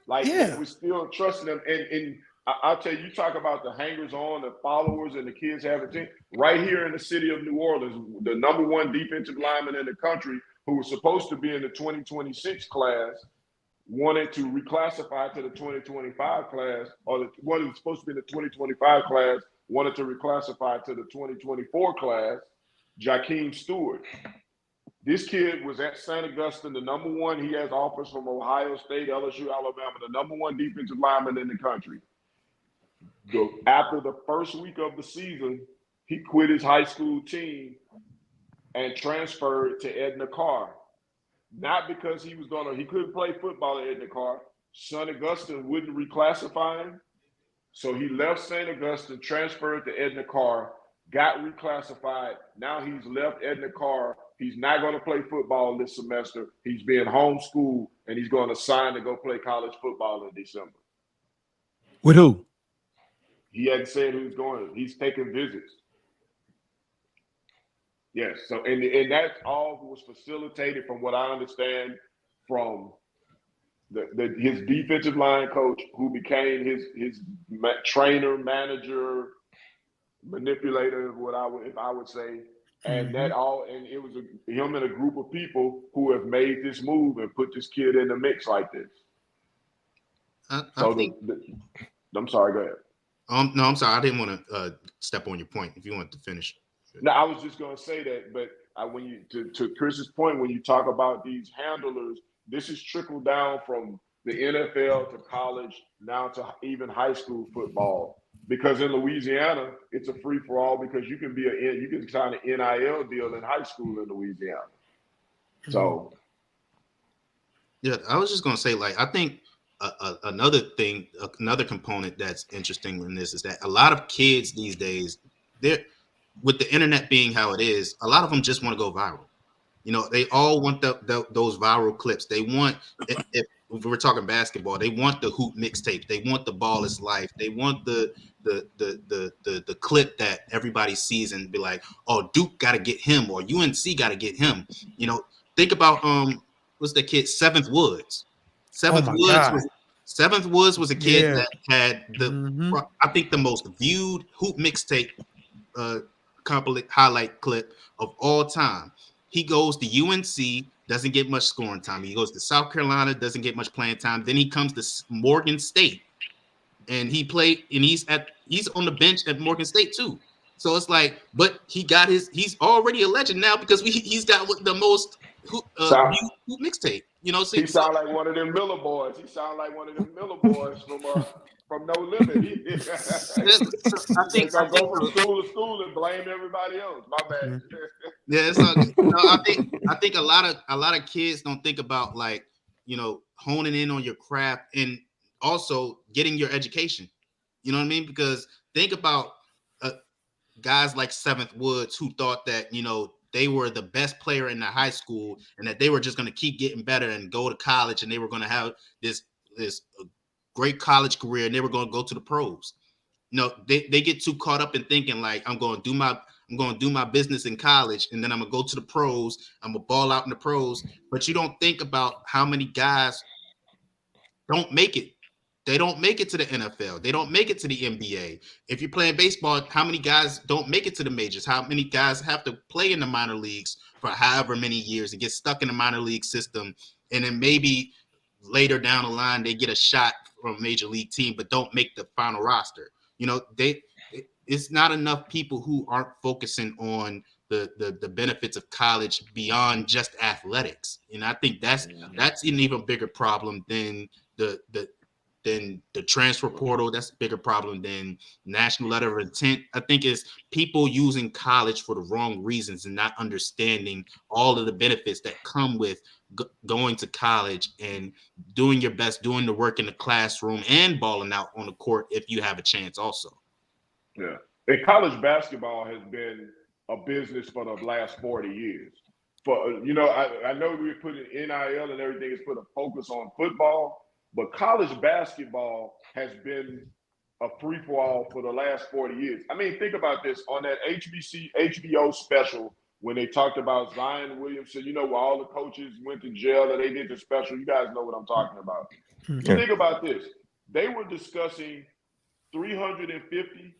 S2: Like, we're still trusting them. And I'll tell you, talk about the hangers on, the followers, and the kids having team. Right here in the city of New Orleans, the #1 defensive lineman in the country, who was supposed to be in the 2026 class, wanted to reclassify to the 2025 class, or the one who was supposed to be in the 2025 class wanted to reclassify to the 2024 class. Jakeem Stewart. This kid was at St. Augustine, the #1. He has offers from Ohio State, LSU, Alabama, the #1 defensive lineman in the country. After the first week of the season, he quit his high school team and transferred to Edna Carr. Not because he couldn't play football at Edna Carr. St. Augustine wouldn't reclassify him. So he left St. Augustine, transferred to Edna Carr, got reclassified. Now he's left Edna Carr. He's not going to play football this semester. He's being homeschooled, and he's going to sign to go play college football in December.
S5: With who?
S2: He hadn't said who's going. He's taking visits. Yes. So, and that's all was facilitated, from what I understand, from his defensive line coach, who became his trainer, manager, manipulator, if I would say. And that and it was him and a group of people who have made this move and put this kid in the mix like this. I'm sorry, go ahead.
S3: No, I'm sorry. I didn't want to step on your point. If you want to finish.
S2: No, I was just going to say that, but to Chris's point, when you talk about these handlers, this is trickled down from the NFL to college, now to even high school football. Because in Louisiana, it's a free for all, because you can sign an NIL deal in high school in Louisiana. So,
S3: yeah, I was just gonna say, like, I think another component that's interesting in this is that a lot of kids these days, with the internet being how it is, a lot of them just want to go viral. You know, they all want those viral clips. They want, if we're talking basketball, they want the hoop mixtape. They want the ball is life. They want the clip that everybody sees and be like, oh, Duke got to get him, or UNC got to get him. You know, think about what's the kid, Seventh Woods. Seventh Woods was a kid that had I think the most viewed hoop mixtape highlight clip of all time. He goes to UNC, doesn't get much scoring time. He goes to South Carolina, doesn't get much playing time. Then he comes to Morgan State, and he's on the bench at Morgan State too. So it's like, but he's already a legend now because he's got the most hoop mixtape. You know, so
S2: he sound like one of them Miller boys. He sound like one of them Miller boys from No Limit. I go from school to school and blame everybody else. My bad.
S3: Yeah, it's all good. No, I think a lot of kids don't think about, like, you know, honing in on your craft and also getting your education. You know what I mean? Because think about guys like Seventh Woods who thought that, you know, they were the best player in the high school and that they were just going to keep getting better and go to college and they were going to have this great college career and they were going to go to the pros. You know, they get too caught up in thinking like, I'm going to do my business in college and then I'm going to go to the pros. I'm going to ball out in the pros. But you don't think about how many guys don't make it. They don't make it to the NFL. They don't make it to the NBA. If you're playing baseball, how many guys don't make it to the majors? How many guys have to play in the minor leagues for however many years and get stuck in the minor league system? And then maybe later down the line, they get a shot from a major league team, but don't make the final roster. You know, it's not enough people who aren't focusing on the benefits of college beyond just athletics. And I think that's an even bigger problem than the transfer portal. That's a bigger problem than national letter of intent. I think it's people using college for the wrong reasons and not understanding all of the benefits that come with going to college and doing your best, doing the work in the classroom and balling out on the court if you have a chance also.
S2: Yeah. And college basketball has been a business for the last 40 years. For, you know, I know we're putting NIL and everything is put a focus on football, but college basketball has been a free-for-all for the last 40 years. I mean, think about this. On that HBO special, when they talked about Zion Williamson, you know, where all the coaches went to jail and they did the special. You guys know what I'm talking about. Yeah. Think about this. They were discussing $350,000,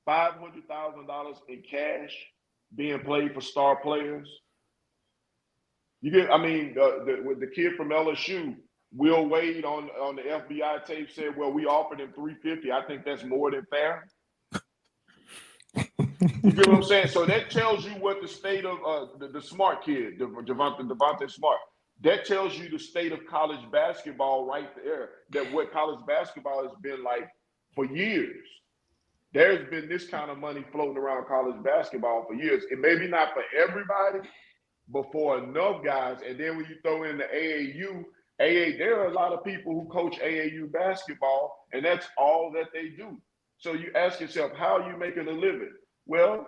S2: $500,000 in cash being played for star players. You get, I mean, with the kid from LSU, Will Wade on the FBI tape said, well, we offered him $350. I think that's more than fair. You get what I'm saying? So that tells you what the state of the smart kid, Devontae Smart, that tells you the state of college basketball right there, that what college basketball has been like for years. There's been this kind of money floating around college basketball for years. It may be not for everybody, but for enough guys. And then when you throw in the AAU, there are a lot of people who coach AAU basketball, and that's all that they do. So you ask yourself, how are you making a living? Well,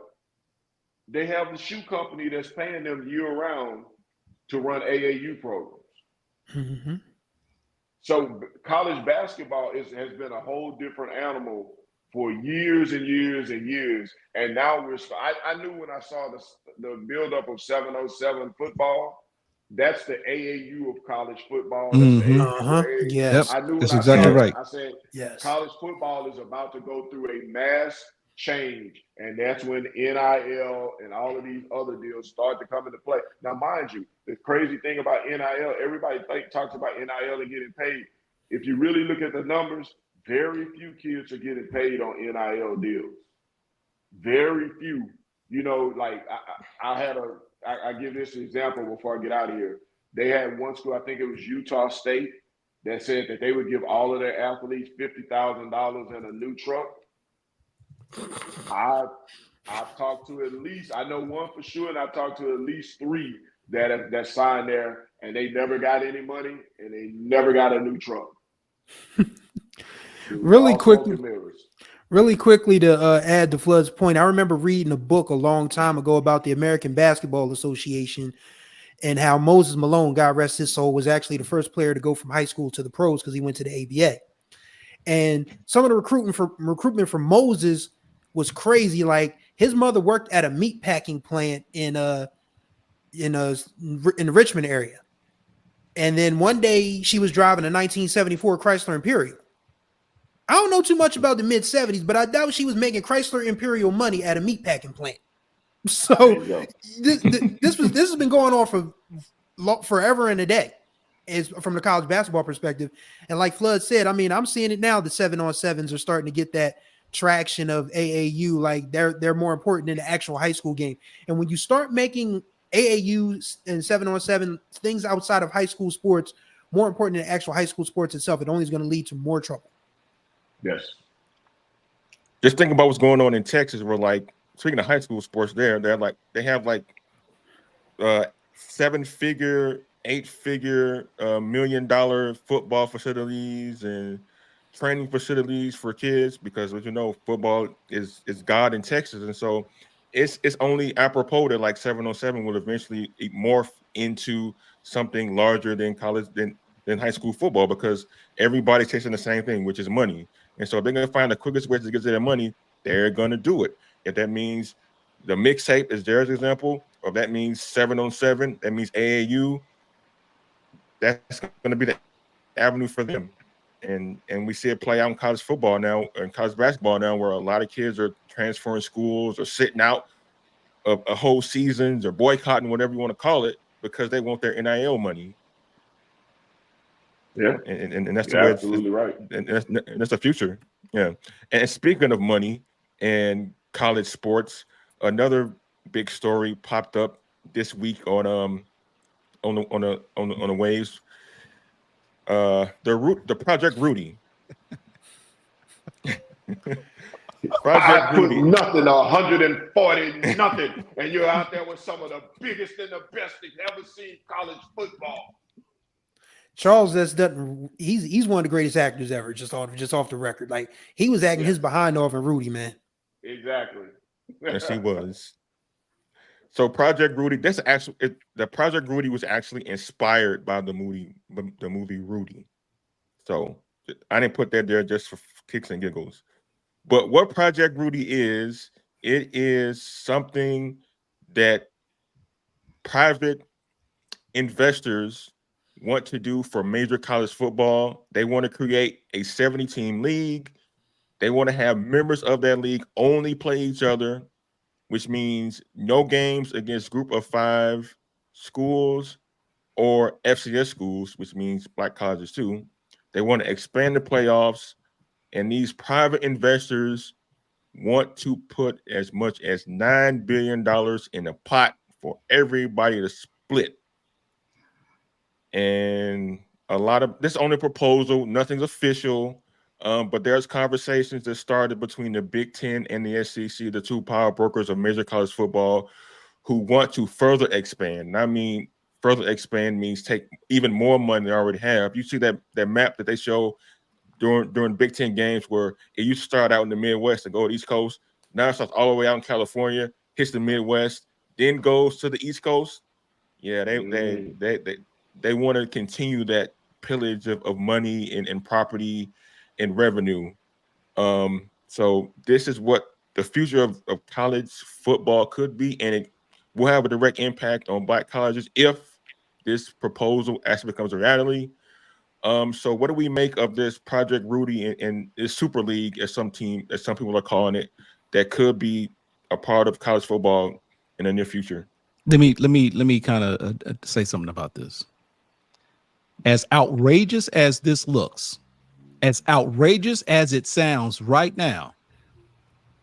S2: they have the shoe company that's paying them year-round to run AAU programs. Mm-hmm. So college basketball has been a whole different animal for years and years and years. And now I knew when I saw the buildup of 707 football, that's the AAU of college football.
S5: Mm-hmm.
S4: Yes.
S2: I knew
S5: that's exactly right.
S2: I said,
S4: yes,
S2: college football is about to go through a mass change. And that's when NIL and all of these other deals start to come into play. Now, mind you, the crazy thing about NIL, everybody talks about NIL and getting paid. If you really look at the numbers, very few kids are getting paid on NIL deals. Very few. You know, like I give this example before I get out of here. They had one school, I think it was Utah State, that said that they would give all of their athletes $50,000 and a new truck. I've talked to at least, I know one for sure, and I've talked to at least three that signed there, and they never got any money, and they never got a new truck.
S4: Really quickly, Really quickly to add to Flood's point, I remember reading a book a long time ago about the American Basketball Association and how Moses Malone, God rest his soul, was actually the first player to go from high school to the pros because he went to the ABA. And some of the recruitment for Moses was crazy. Like his mother worked at a meat packing plant in the Richmond area. And then one day she was driving a 1974 Chrysler Imperial. I don't know too much about the mid 70s, but I doubt she was making Chrysler Imperial money at a meat packing plant. So this has been going on for forever and a day, is from the college basketball perspective. And like Flood said, I mean, I'm seeing it now. The 7-on-7s are starting to get that traction of AAU. Like they're more important than the actual high school game. And when you start making AAU and 7-on-7 things outside of high school sports more important than actual high school sports itself, it only is going to lead to more trouble.
S2: Yes.
S1: Just think about what's going on in Texas. Where like speaking of high school sports, they have like 7-figure, 8-figure, $1 million football facilities and training facilities for kids because, as you know, football is God in Texas, and so it's only apropos that like 7-on-7 will eventually morph into something larger than college than high school football because everybody's chasing the same thing, which is money. And so if they're going to find the quickest way to get to their money, they're going to do it. If that means the mixtape is their example, or if that means 7-on-7, that means AAU, that's going to be the avenue for them. And we see it play out in college football now, and college basketball now, where a lot of kids are transferring schools or sitting out a whole seasons or boycotting, whatever you want to call it, because they want their NIL money.
S2: Yeah,
S1: and that's
S2: the way absolutely right.
S1: And that's the future. Yeah. And speaking of money and college sports, another big story popped up this week on the waves. The Project Rudy.
S2: Project Rudy. Nothing, 140 nothing, and you're out there with some of the biggest and the best you've ever seen college football.
S4: Charles he's one of the greatest actors ever, just off the record. Like he was acting his behind off in Rudy, man.
S2: Exactly.
S1: Yes, he was. So Project Rudy, the Project Rudy was actually inspired by the movie Rudy. So I didn't put that there just for kicks and giggles. But what Project Rudy is, it is something that private investors want to do for major college football. They want to create a 70-team league. They want to have members of that league only play each other, which means no games against group of 5 schools or FCS schools, which means black colleges too. They want to expand the playoffs, and these private investors want to put as much as $9 billion in a pot for everybody to split. And a lot of this only proposal, nothing's official, but there's conversations that started between the Big Ten and the SEC, the 2 power brokers of major college football, who want to further expand. And I mean, further expand means take even more money they already have. You see that map that they show during Big Ten games where it used to start out in the Midwest and go to the East Coast. Now it starts all the way out in California, hits the Midwest, then goes to the East Coast. Yeah, they want to continue that pillage of money and property and revenue. So this is what the future of college football could be, and it will have a direct impact on black colleges if this proposal actually becomes a reality. So what do we make of this Project Rudy and this Super League, as some people are calling it, that could be a part of college football in the near future?
S5: Let me kind of say something about this. As outrageous as this looks, as outrageous as it sounds right now,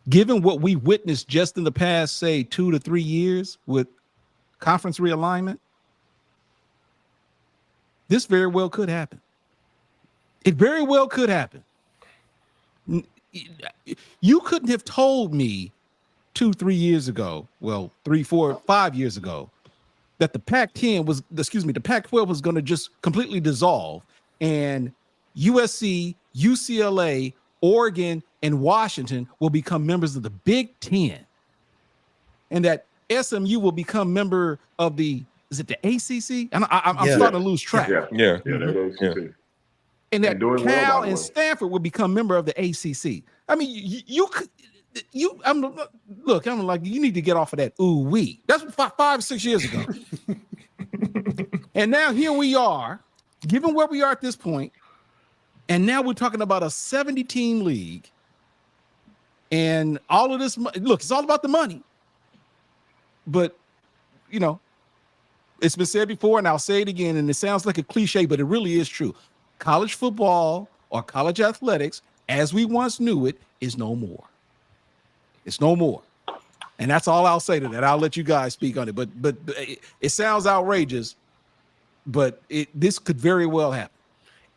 S5: given what we witnessed just in the past, say 2 to 3 years with conference realignment, this very well could happen. It very well could happen. You couldn't have told me 2-3 years ago, well, 3, 4, 5 years ago, that the Pac-12 was going to just completely dissolve, and USC, UCLA, Oregon, and Washington will become members of the Big Ten, and that SMU will become member of is it the ACC? And I'm starting to lose track.
S1: Yeah.
S5: And that Cal and Stanford will become member of the ACC. I mean, I'm like, you need to get off of that ooh-wee. That's 5 6 years ago. And now here we are, given where we are at this point, and now we're talking about a 70-team league, and all of this. Look, it's all about the money. But, it's been said before, and I'll say it again, and it sounds like a cliche, but it really is true. College football or college athletics, as we once knew it, is no more. It's no more. And that's all I'll say to that. I'll let you guys speak on it. But it sounds outrageous, but this could very well happen.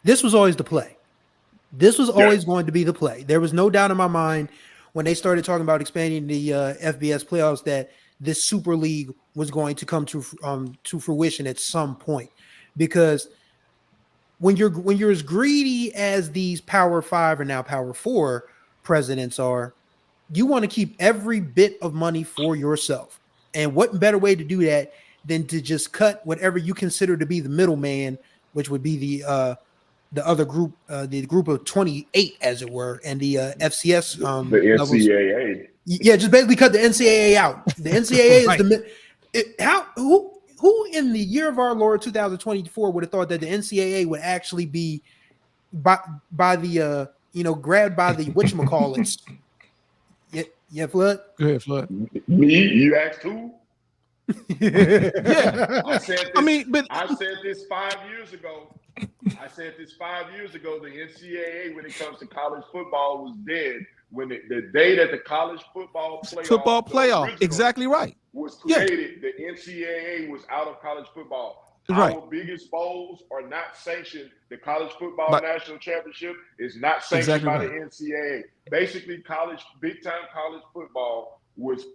S4: This was always the play. This was always going to be the play. There was no doubt in my mind when they started talking about expanding the FBS playoffs that this Super League was going to come to fruition at some point, because when you're as greedy as these Power 5 and now Power 4 presidents are, you want to keep every bit of money for yourself. And what better way to do that than to just cut whatever you consider to be the middleman, which would be the other group, the group of 28, as it were, and the FCS.
S2: The NCAA.
S4: Yeah, just basically cut the NCAA out. The NCAA is who in the year of our Lord 2024 would have thought that the NCAA would actually be by the grabbed by the whatchamacallits? Yeah, Flood.
S5: Go ahead, Flood.
S2: Me? You asked who?
S5: Yeah.
S2: I said this 5 years ago. The NCAA, when it comes to college football, was dead. When the day that the college football playoff
S5: exactly right,
S2: was created, the NCAA was out of college football.
S5: Right.
S2: Our biggest bowls are not sanctioned. The college football national championship is not sanctioned by the NCAA. Basically, big time college football was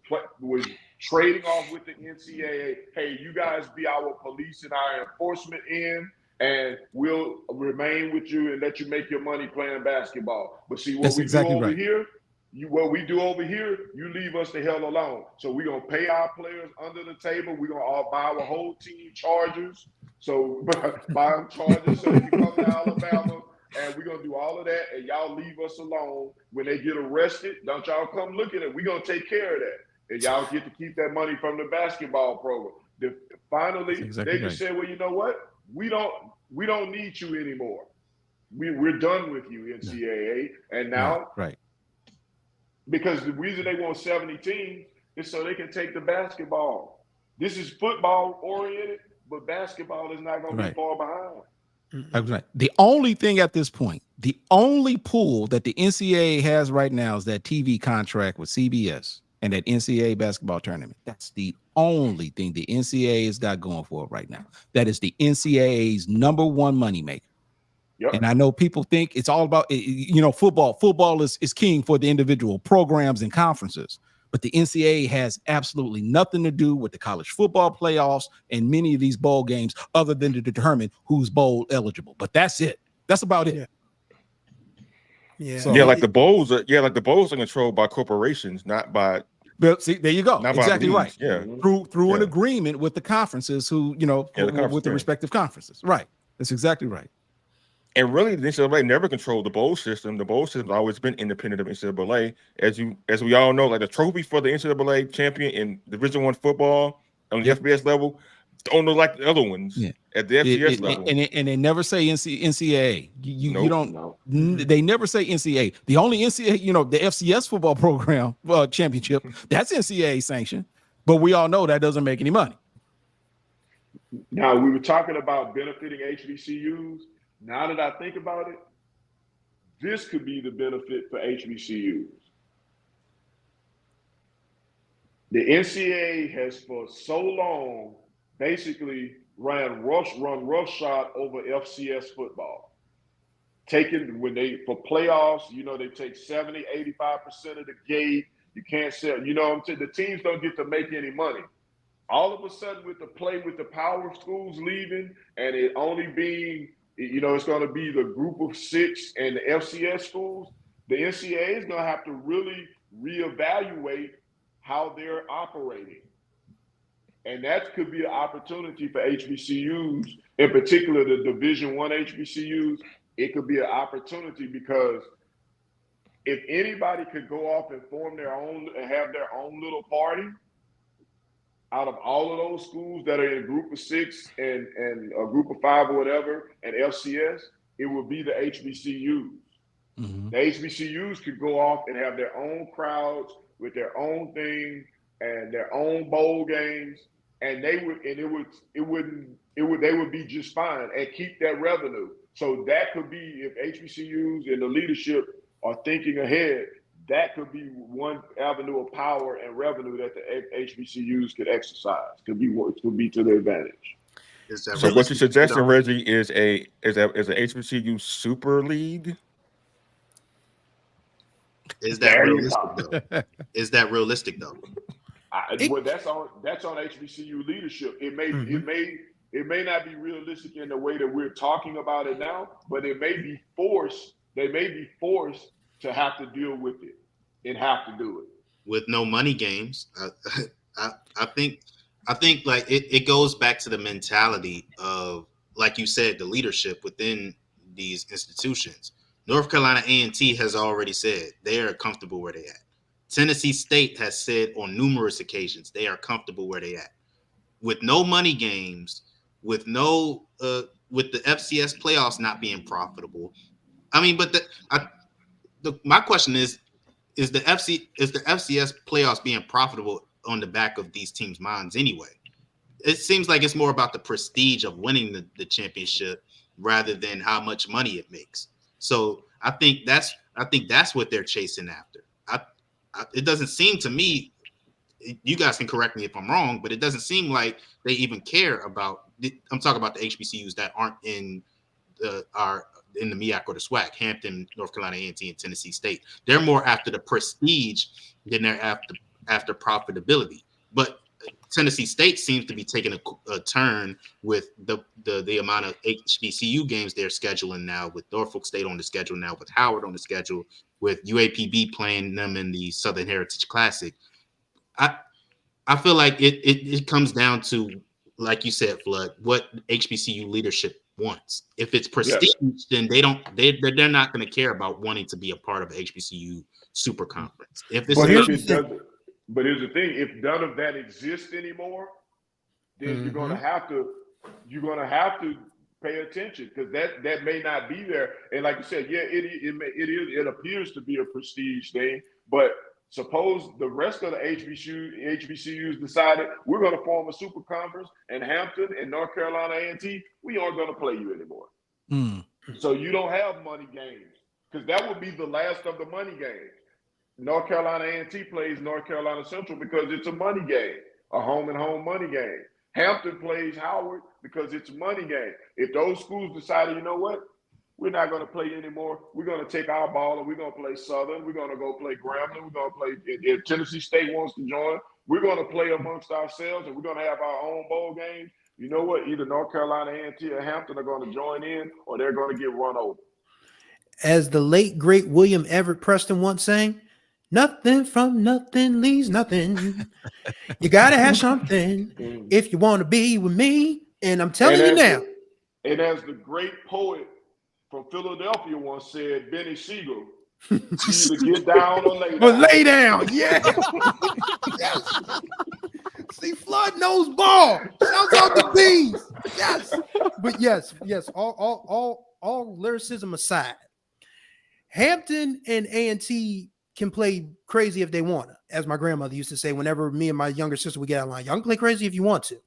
S2: trading off with the NCAA. Hey, you guys be our police and our enforcement end, and we'll remain with you and let you make your money playing basketball. But see, what we do over here, you leave us the hell alone. So we're going to pay our players under the table. We're going to all buy our whole team Chargers. So buy them Chargers so they can come to Alabama. And we're going to do all of that. And y'all leave us alone. When they get arrested, don't y'all come look at it. We're going to take care of that. And y'all get to keep that money from the basketball program. Finally, they just said, well, you know what? We don't need you anymore. We're done with you, NCAA. And now, because the reason they want 70 teams is so they can take the basketball. This is football oriented, but basketball is not going to be far behind.
S5: Right. The only thing at this point, the only pool that the NCAA has right now is that TV contract with CBS and that NCAA basketball tournament. That's the only thing the NCAA has got going for it right now. That is the NCAA's number one moneymaker. Yep. And I know people think it's all about, football. Football is king for the individual programs and conferences. But the NCAA has absolutely nothing to do with the college football playoffs and many of these bowl games other than to determine who's bowl eligible. But that's it. That's about it.
S4: Yeah.
S1: So, like the bowls are controlled by corporations, not by.
S5: But see, there you go. Exactly right.
S1: Yeah.
S5: Through an agreement with the conferences with the respective conferences. Right. That's exactly right.
S1: And really, the NCAA never controlled the bowl system. The bowl system has always been independent of NCAA. As we all know, like the trophy for the NCAA champion in Division I football on the FBS level, don't know like the other ones at the FCS level.
S5: And they never say NCAA. You don't. They never say NCAA. The only NCAA, the FCS football program championship, that's NCAA sanctioned. But we all know that doesn't make any money.
S2: Now, we were talking about benefiting HBCUs. Now that I think about it, this could be the benefit for HBCUs. The NCAA has for so long basically run roughshod over FCS football. For playoffs, they take 70, 85% of the gate. You can't sell, the teams don't get to make any money. All of a sudden with the power schools leaving and it only being, it's going to be the group of 6 and the FCS schools, the NCAA is going to have to really reevaluate how they're operating. And that could be an opportunity for HBCUs, in particular the Division I HBCUs. It could be an opportunity because if anybody could go off and form their own and have their own little party out of all of those schools that are in a group of 6 and a group of 5 or whatever, and FCS, it would be the HBCUs. Mm-hmm. The HBCUs could go off and have their own crowds with their own thing and their own bowl games, and they would be just fine and keep that revenue. So that could be, if HBCUs and the leadership are thinking ahead, that could be one avenue of power and revenue that the HBCUs could exercise. Could be to their advantage.
S1: So what you're suggesting, Reggie, is a HBCU super league?
S3: Is that realistic though? Is that realistic though?
S2: Well, that's on HBCU leadership. It may not be realistic in the way that we're talking about it now, but it may be forced. They may be forced to have to deal with it and have to do it
S3: with no money games. I think like it goes back to the mentality of, like you said, the leadership within these institutions. North Carolina A&T has already said they are comfortable where they at. Tennessee State has said on numerous occasions they are comfortable where they at. With no money games, with no with the FCS playoffs not being profitable. I mean, but my question is the FCS playoffs being profitable on the back of these teams' minds anyway? It seems like it's more about the prestige of winning the championship rather than how much money it makes. So I think that's what they're chasing after. It doesn't seem to me, you guys can correct me if I'm wrong, but it doesn't seem like they even care about. I'm talking about the HBCUs that aren't in the MEAC or the SWAC, Hampton, North Carolina A&T, and Tennessee State. They're more after the prestige than they're after profitability. But Tennessee State seems to be taking a turn with the amount of HBCU games they're scheduling now, with Norfolk State on the schedule now, with Howard on the schedule, with UAPB playing them in the Southern Heritage Classic. I feel like it comes down to, like you said, Flood, what HBCU leadership wants. If it's prestige, then they're not going to care about wanting to be a part of HBCU super conference.
S2: But here's the thing: if none of that exists anymore, then you're gonna have to pay attention, because that may not be there. And like you said, it appears to be a prestige thing. But suppose the rest of the HBCUs decided we're going to form a super conference, and Hampton and North Carolina A&T, we aren't going to play you anymore. So you don't have money games, because that would be the last of the money games. North Carolina A&T plays North Carolina Central because it's a money game, a home and home money game. Hampton plays Howard because it's a money game. If those schools decided, you know what, we're not going to play anymore, we're going to take our ball and we're going to play Southern, we're going to go play Grambling, we're going to play, if Tennessee State wants to join, we're going to play amongst ourselves and we're going to have our own bowl games. You know what, either North Carolina A&T or Hampton are going to join in, or they're going to get run over.
S4: As the late, great William Everett Preston once sang, nothing from nothing leaves nothing. You got to have something if you want to be with me. And I'm telling you now.
S2: And as the great poet from Philadelphia once said, Benny Siegel, either get down or lay down.
S4: But lay down, yeah. Yes. See, Flood knows ball. Shouts out to Bees. Yes. But yes, all lyricism aside, Hampton and A&T can play crazy if they want to. As my grandmother used to say, whenever me and my younger sister would get out of line, y'all can play crazy if you want to.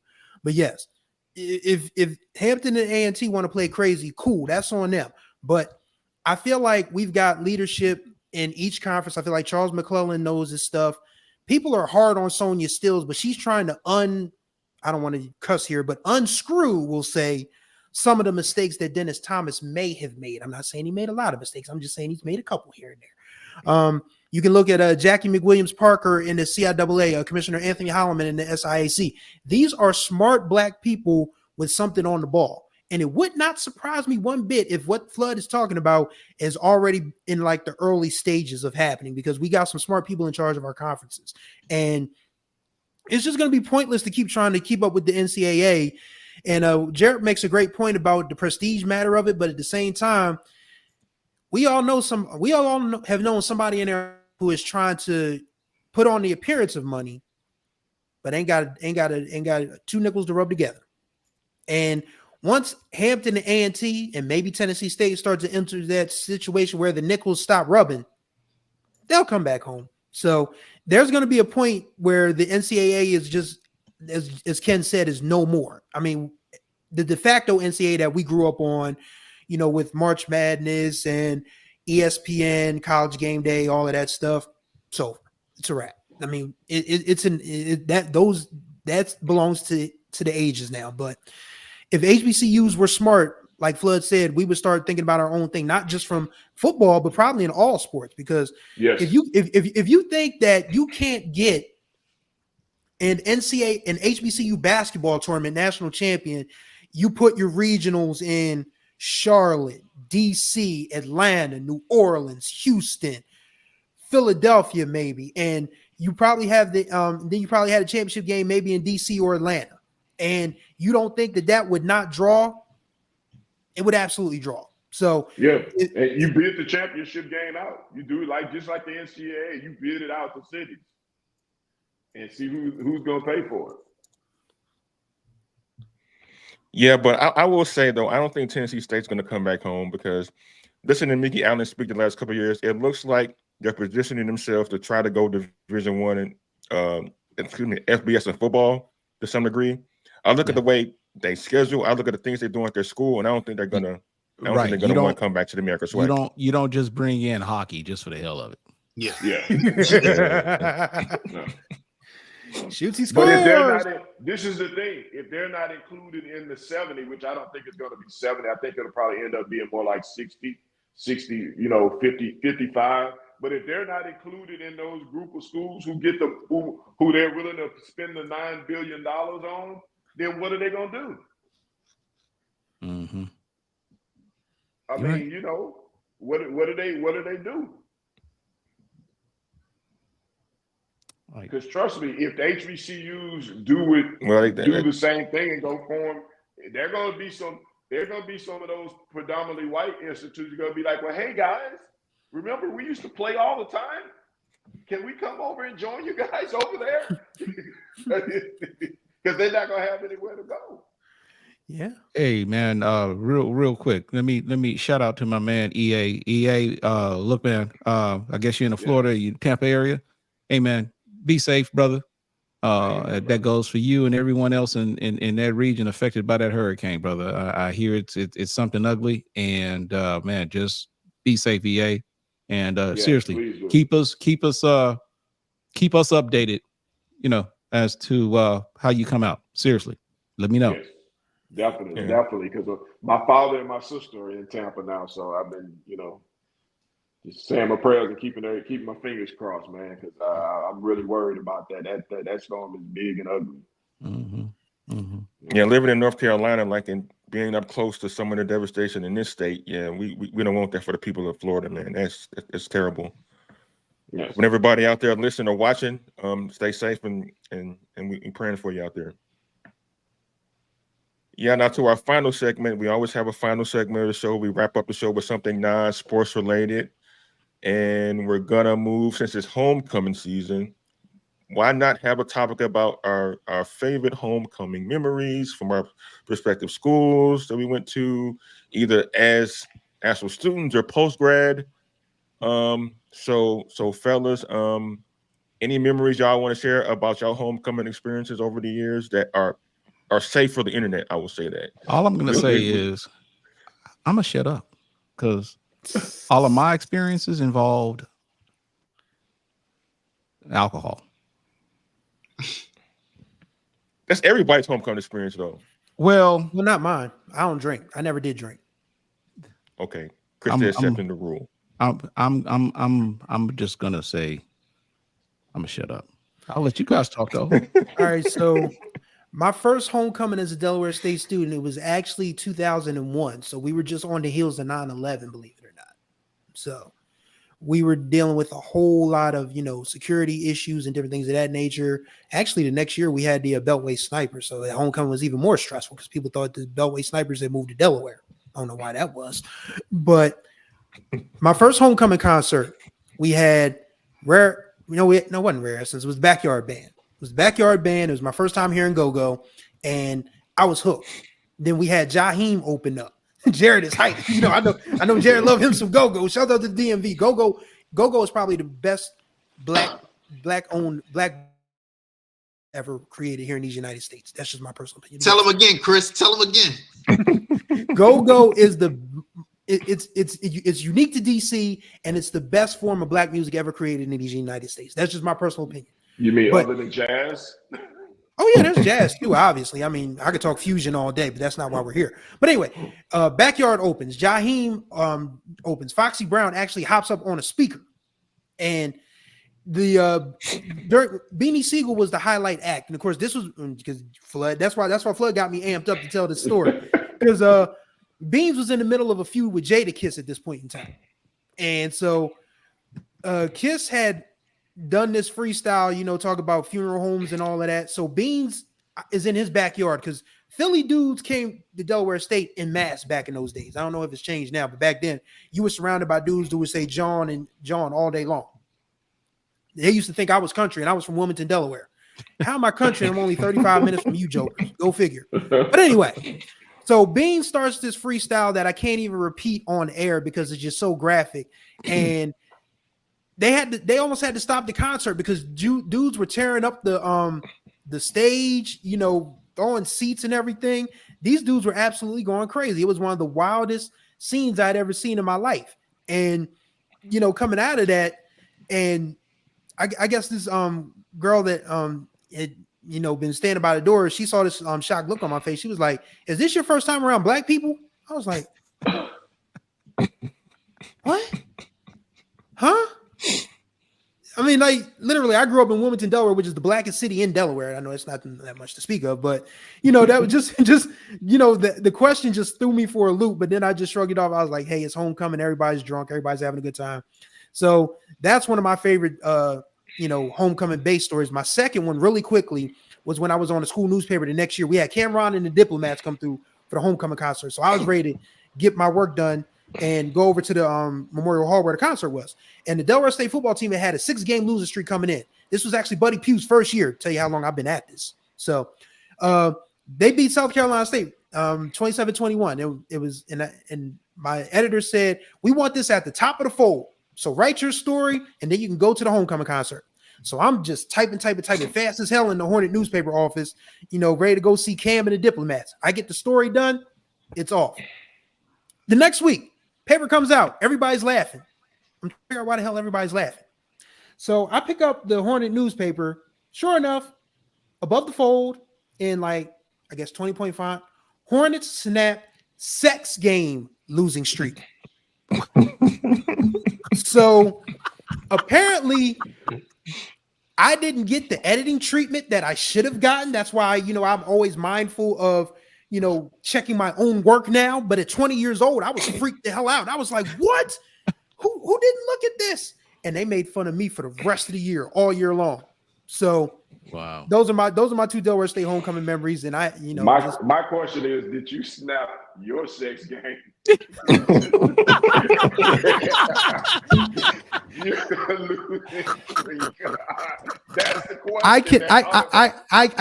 S4: But yes, if Hampton and A&T want to play crazy, cool, that's on them. But I feel like we've got leadership in each conference. I feel like Charles McClellan knows his stuff. People are hard on Sonia Stills, but she's trying to I don't want to cuss here, but unscrew, we'll say, some of the mistakes that Dennis Thomas may have made. I'm not saying he made a lot of mistakes. I'm just saying he's made a couple here and there. You can look at Jackie McWilliams Parker in the CIAA, Commissioner Anthony Holloman in the SIAC. These are smart black people with something on the ball. And it would not surprise me one bit if what Flood is talking about is already in like the early stages of happening, because we got some smart people in charge of our conferences. And it's just going to be pointless to keep trying to keep up with the NCAA. And Jared makes a great point about the prestige matter of it. But at the same time, we all have known somebody in there who is trying to put on the appearance of money, but ain't got two nickels to rub together. And once Hampton and A&T and maybe Tennessee State start to enter that situation where the nickels stop rubbing, they'll come back home. So there's going to be a point where the NCAA is just, as Ken said, is no more. I mean, the de facto NCAA that we grew up on, you know, with March Madness and ESPN, College Game Day, all of that stuff. So it's a wrap. I mean, that belongs to the ages now. But if HBCUs were smart, like Flood said, we would start thinking about our own thing, not just from football, but probably in all sports. Because if you think that you can't get an NCAA, an HBCU basketball tournament national champion, you put your regionals in Charlotte, DC, Atlanta, New Orleans, Houston, Philadelphia, maybe, and you probably have then you probably had a championship game maybe in DC or Atlanta, and you don't think that would not draw? It would absolutely draw. So
S2: and you bid the championship game out. You do it just like the NCAA. You bid it out to cities and see who's going to pay for it.
S1: Yeah, but I will say, though, I don't think Tennessee State's going to come back home, because listening to Mickey Allen speak the last couple of years, it looks like they're positioning themselves to try to go Division I and FBS and football to some degree. I look at the way they schedule. I look at the things they do at their school, and I don't think they're gonna. I don't think they're gonna want to come back to the American SWAC.
S5: You don't just bring in hockey just for the hell of it.
S2: Yeah. No.
S4: Shoots, he scores.
S2: But if they're not this is the thing. If they're not included in the 70, which I don't think it's going to be 70, I think it'll probably end up being more like 60, 50, 55. But if they're not included in those group of schools who get who they're willing to spend the $9 billion on, then what are they going to do?
S5: Mm-hmm.
S2: I mean, what do they do? Because trust me, if the HBCUs do the same thing and go form, there are going to be some of those predominantly white institutes going to be like, well, hey guys, remember we used to play all the time? Can we come over and join you guys over there? Because they're not going to have anywhere to go.
S4: Yeah.
S5: Hey man, real quick. Let me shout out to my man EA. EA, look, man, I guess you're in the Florida, Tampa area. Hey man, be safe, brother. That goes for you and everyone else in that region affected by that hurricane, brother. I hear it's something ugly, and man, just be safe, EA. And seriously, keep us updated, as to how you come out. Seriously, let me know.
S2: Yes, definitely, because my father and my sister are in Tampa now, so I've been, just saying my prayers and keeping my fingers crossed, man, because I'm really worried about that. That storm is big and ugly.
S5: Mm-hmm. Mm-hmm.
S1: Yeah, living in North Carolina, and being up close to some of the devastation in this state, we don't want that for the people of Florida, man. That's terrible. Yes. When everybody out there listening or watching, stay safe and we're praying for you out there. Yeah, now to our final segment. We always have a final segment of the show. We wrap up the show with something non-sports related. And we're gonna move, since it's homecoming season, why not have a topic about our favorite homecoming memories from our respective schools that we went to, either as actual students or post-grad. So fellas, any memories y'all want to share about y'all homecoming experiences over the years that are safe for the internet? I will say that.
S5: All I'm gonna say is I'm gonna shut up, because all of my experiences involved alcohol.
S1: That's everybody's homecoming experience, though.
S5: Well,
S4: not mine. I don't drink. I never did drink.
S1: Okay, Chris is accepting the rule.
S5: I'm just gonna say I'm gonna shut up. I'll let you guys talk though.
S4: All right, so My first homecoming as a Delaware State student, it was actually 2001. So we were just on the heels of 9/11, believe it or not. So we were dealing with a whole lot of, security issues and different things of that nature. Actually, the next year we had the Beltway sniper. So the homecoming was even more stressful because people thought the Beltway snipers had moved to Delaware. I don't know why that was. But my first homecoming concert, we had Rare, it wasn't Rare Essence. It was Backyard Band. It was Backyard Band. It was my first time hearing Go-Go, and I was hooked. Then we had Jaheim open up. Jared is hype. I know Jared love him some Go-Go. Shout out to the DMV. Go-Go is probably the best black ever created here in these United States. That's just my personal opinion.
S3: Tell him again, Chris. Tell him again.
S4: Go-Go is it's unique to DC, and it's the best form of black music ever created in these United States. That's just my personal opinion.
S2: You mean other than jazz?
S4: Oh yeah, there's jazz too. Obviously, I mean, I could talk fusion all day, but that's not why we're here. But anyway, Backyard opens. Jaheim opens. Foxy Brown actually hops up on a speaker, and the Beanie Siegel was the highlight act. And of course, this was because Flood. That's why Flood got me amped up to tell this story, because Beans was in the middle of a feud with Jada Kiss at this point in time, and so Kiss had done this freestyle, talk about funeral homes and all of that. So Beans is in his backyard because Philly dudes came to Delaware State en masse back in those days. I don't know if it's changed now, but back then you were surrounded by dudes who would say John and John all day long. They used to think I was country, and I was from Wilmington, Delaware. How am I country? I'm only 35 minutes from you jokers. Go figure. But anyway, so Beans starts this freestyle that I can't even repeat on air because it's just so graphic. And they almost had to stop the concert because dudes were tearing up the stage, throwing seats and everything. These dudes were absolutely going crazy. It was one of the wildest scenes I'd ever seen in my life. And coming out of that, and I guess this girl that had been standing by the door, she saw this shocked look on my face. She was like, "Is this your first time around black people?" I was like, "What? Huh?" I mean, like, literally, I grew up in Wilmington, Delaware, which is the blackest city in Delaware. I know it's not that much to speak of, but that was just the question just threw me for a loop. But then I just shrugged it off. I was like, "Hey, it's homecoming. Everybody's drunk. Everybody's having a good time." So that's one of my favorite, homecoming base stories. My second one, really quickly, was when I was on the school newspaper the next year. We had Cameron and the Diplomats come through for the homecoming concert. So I was ready to get my work done and go over to the Memorial Hall where the concert was. And the Delaware State football team had a 6-game losing streak coming in. This was actually Buddy Pugh's first year. Tell you how long I've been at this. So they beat South Carolina State 27-21. It was, and my editor said, "We want this at the top of the fold. So write your story, and then you can go to the homecoming concert." So I'm just typing fast as hell in the Hornet newspaper office, ready to go see Cam and the Diplomats. I get the story done. It's off. The next week, paper comes out. Everybody's laughing. I'm trying to figure out why the hell everybody's laughing. So I pick up the Hornet newspaper. Sure enough, above the fold in 20-point font, Hornets snap sex game losing streak. So apparently I didn't get the editing treatment that I should have gotten. That's why, I'm always mindful of, checking my own work now. But at 20 years old, I was freaked the hell out. I was like, what? Who didn't look at this? And they made fun of me for the rest of the year, all year long. So
S5: wow.
S4: Those are my two Delaware State homecoming memories. And
S2: my question is, did you snap your sex game? That's the question.
S4: I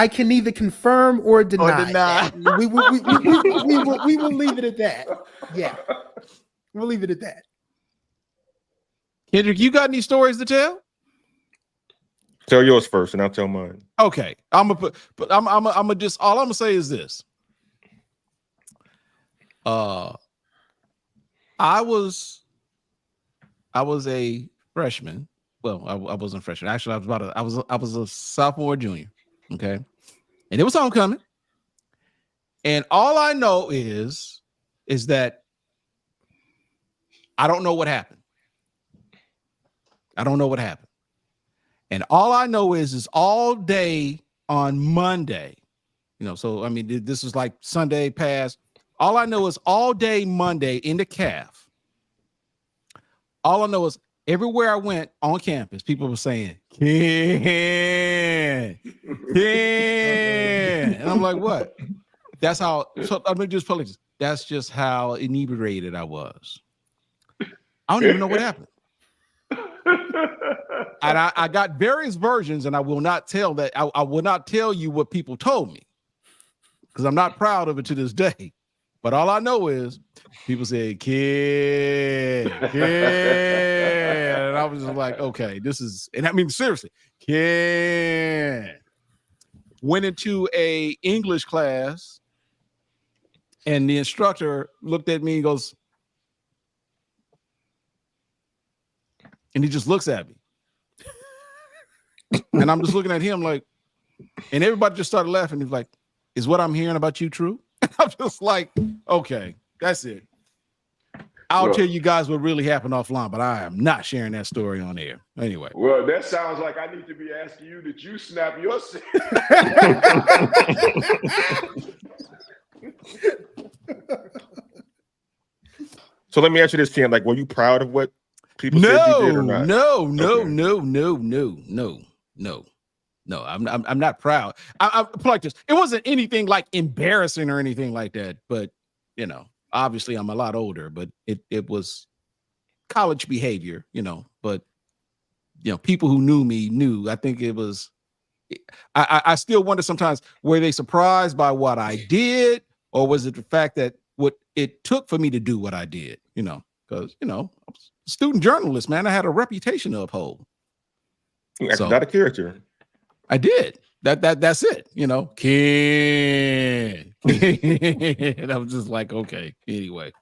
S4: can neither confirm or deny. We will leave it at that. Yeah, we'll leave it at that.
S5: Kendrick, you got any stories to tell?
S1: Tell yours first, and I'll tell mine.
S5: Okay, I'm gonna just all I'm gonna say is this. I was a freshman. Well, I wasn't a freshman. Actually, I was a sophomore, junior. Okay, and it was homecoming. And all I know is that I don't know what happened. I don't know what happened. And all I know is all day on Monday, So I mean, this is like Sunday past. All I know is all day Monday in the calf. All I know is everywhere I went on campus, people were saying, Ken. And I'm like, what? That's how, so I mean, just public. That's just how inebriated I was. I don't even know what happened. And I got various versions, and I will not tell that. I will not tell you what people told me because I'm not proud of it to this day. But all I know is people say, Kid. And I was just like, okay, this is, and I mean, seriously, Kid. Went into a English class, and the instructor looked at me and goes, and he just looks at me. And I'm just looking at him like, and everybody just started laughing. He's like, is what I'm hearing about you true? I'm just like, okay, that's it. I'll tell you guys what really happened offline, but I am not sharing that story on air. Anyway.
S2: Well, that sounds like I need to be asking you that you snap yourself.
S1: So let me ask you this, Ken. Like, were you proud of what people said you did or not?
S5: No. I'm not proud. I'm like this. It wasn't anything like embarrassing or anything like that. But obviously I'm a lot older. But it was college behavior. But people who knew me knew. I think it was. I still wonder sometimes, were they surprised by what I did, or was it the fact that what it took for me to do what I did? Because I was a student journalist, man. I had a reputation to uphold.
S1: That's not a character.
S5: I did. That's it. Ken. And I was just like, okay. Anyway,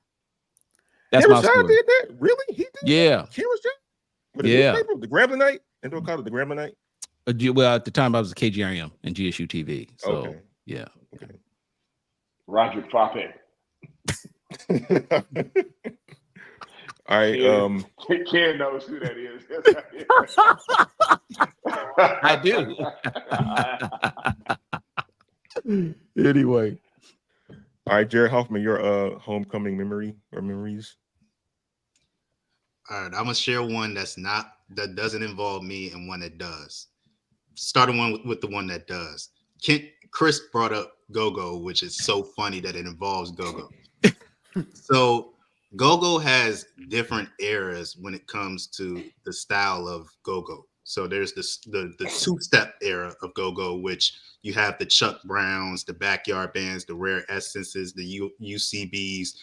S5: that's my story.
S1: Did that? Really? He did?
S5: Yeah.
S1: Ken was John?
S5: Yeah.
S1: The Grambling Night? And don't call it the Grambling Night?
S5: Well, at the time I was a KGRM and GSU TV. So
S1: okay.
S5: Yeah.
S1: Okay.
S2: Roger Pape.
S1: All right.
S2: Ken knows who that is.
S5: I do. Anyway.
S1: All right, Jared Hoffman, your homecoming memory or memories.
S3: All right, I'm gonna share one that doesn't involve me and one that does. Starting one with the one that does. Chris brought up go-go, which is so funny that it involves go-go. So go-go has different eras when it comes to the style of go-go. So there's the two-step era of go-go, which you have the Chuck Browns, the Backyard Bands, the Rare Essences, the UCBs.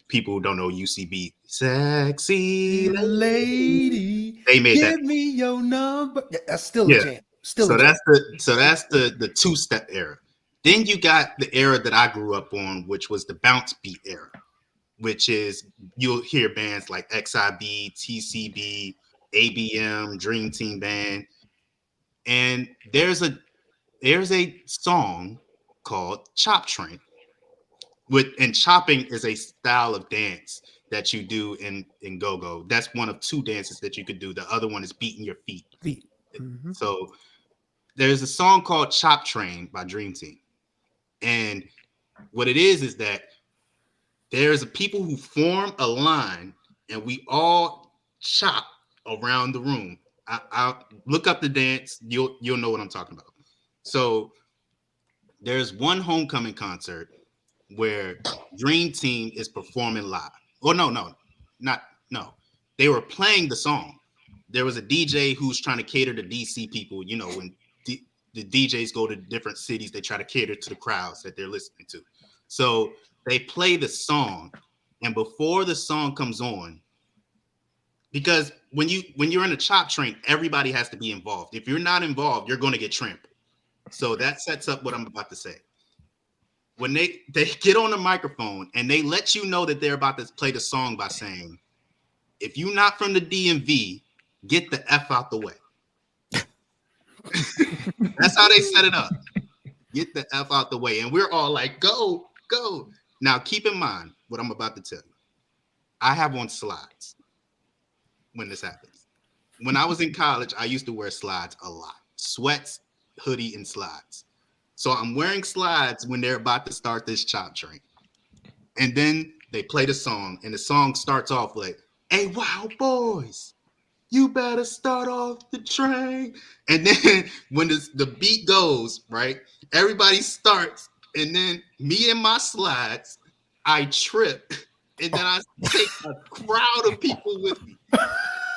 S3: People who don't know UCB, sexy lady. They made
S4: give me your number. That's still a jam.
S3: So that's the two-step era. Then you got the era that I grew up on, which was the bounce beat era, which is you'll hear bands like XIB, TCB, ABM, Dream Team Band, and there's a song called Chop Train. And chopping is a style of dance that you do in go-go. That's one of two dances that you could do. The other one is beating your feet. Mm-hmm. So there's a song called Chop Train by Dream Team. And what it is that there's people who form a line and we all chop around the room. I'll look up the dance. You'll know what I'm talking about. So there's one homecoming concert where Dream Team is performing live. Oh, no. They were playing the song. There was a DJ who's trying to cater to DC people. When the DJs go to different cities, they try to cater to the crowds that they're listening to. So they play the song, and before the song comes on, because when you're in a chop train, everybody has to be involved. If you're not involved, you're going to get trampled. So that sets up what I'm about to say. When they get on the microphone and they let you know that they're about to play the song by saying, if you're not from the DMV, get the F out the way. That's how they set it up. Get the F out the way. And we're all like, go, go. Now, keep in mind what I'm about to tell you. I have on slides when this happens. When I was in college, I used to wear slides a lot. Sweats, hoodie, and slides. So I'm wearing slides when they're about to start this chop train. And then they play the song, and the song starts off like, "Hey, wow, boys, you better start off the train." And then when the beat goes, right, everybody starts, and then me and my slides, I trip, and then I take a crowd of people with me.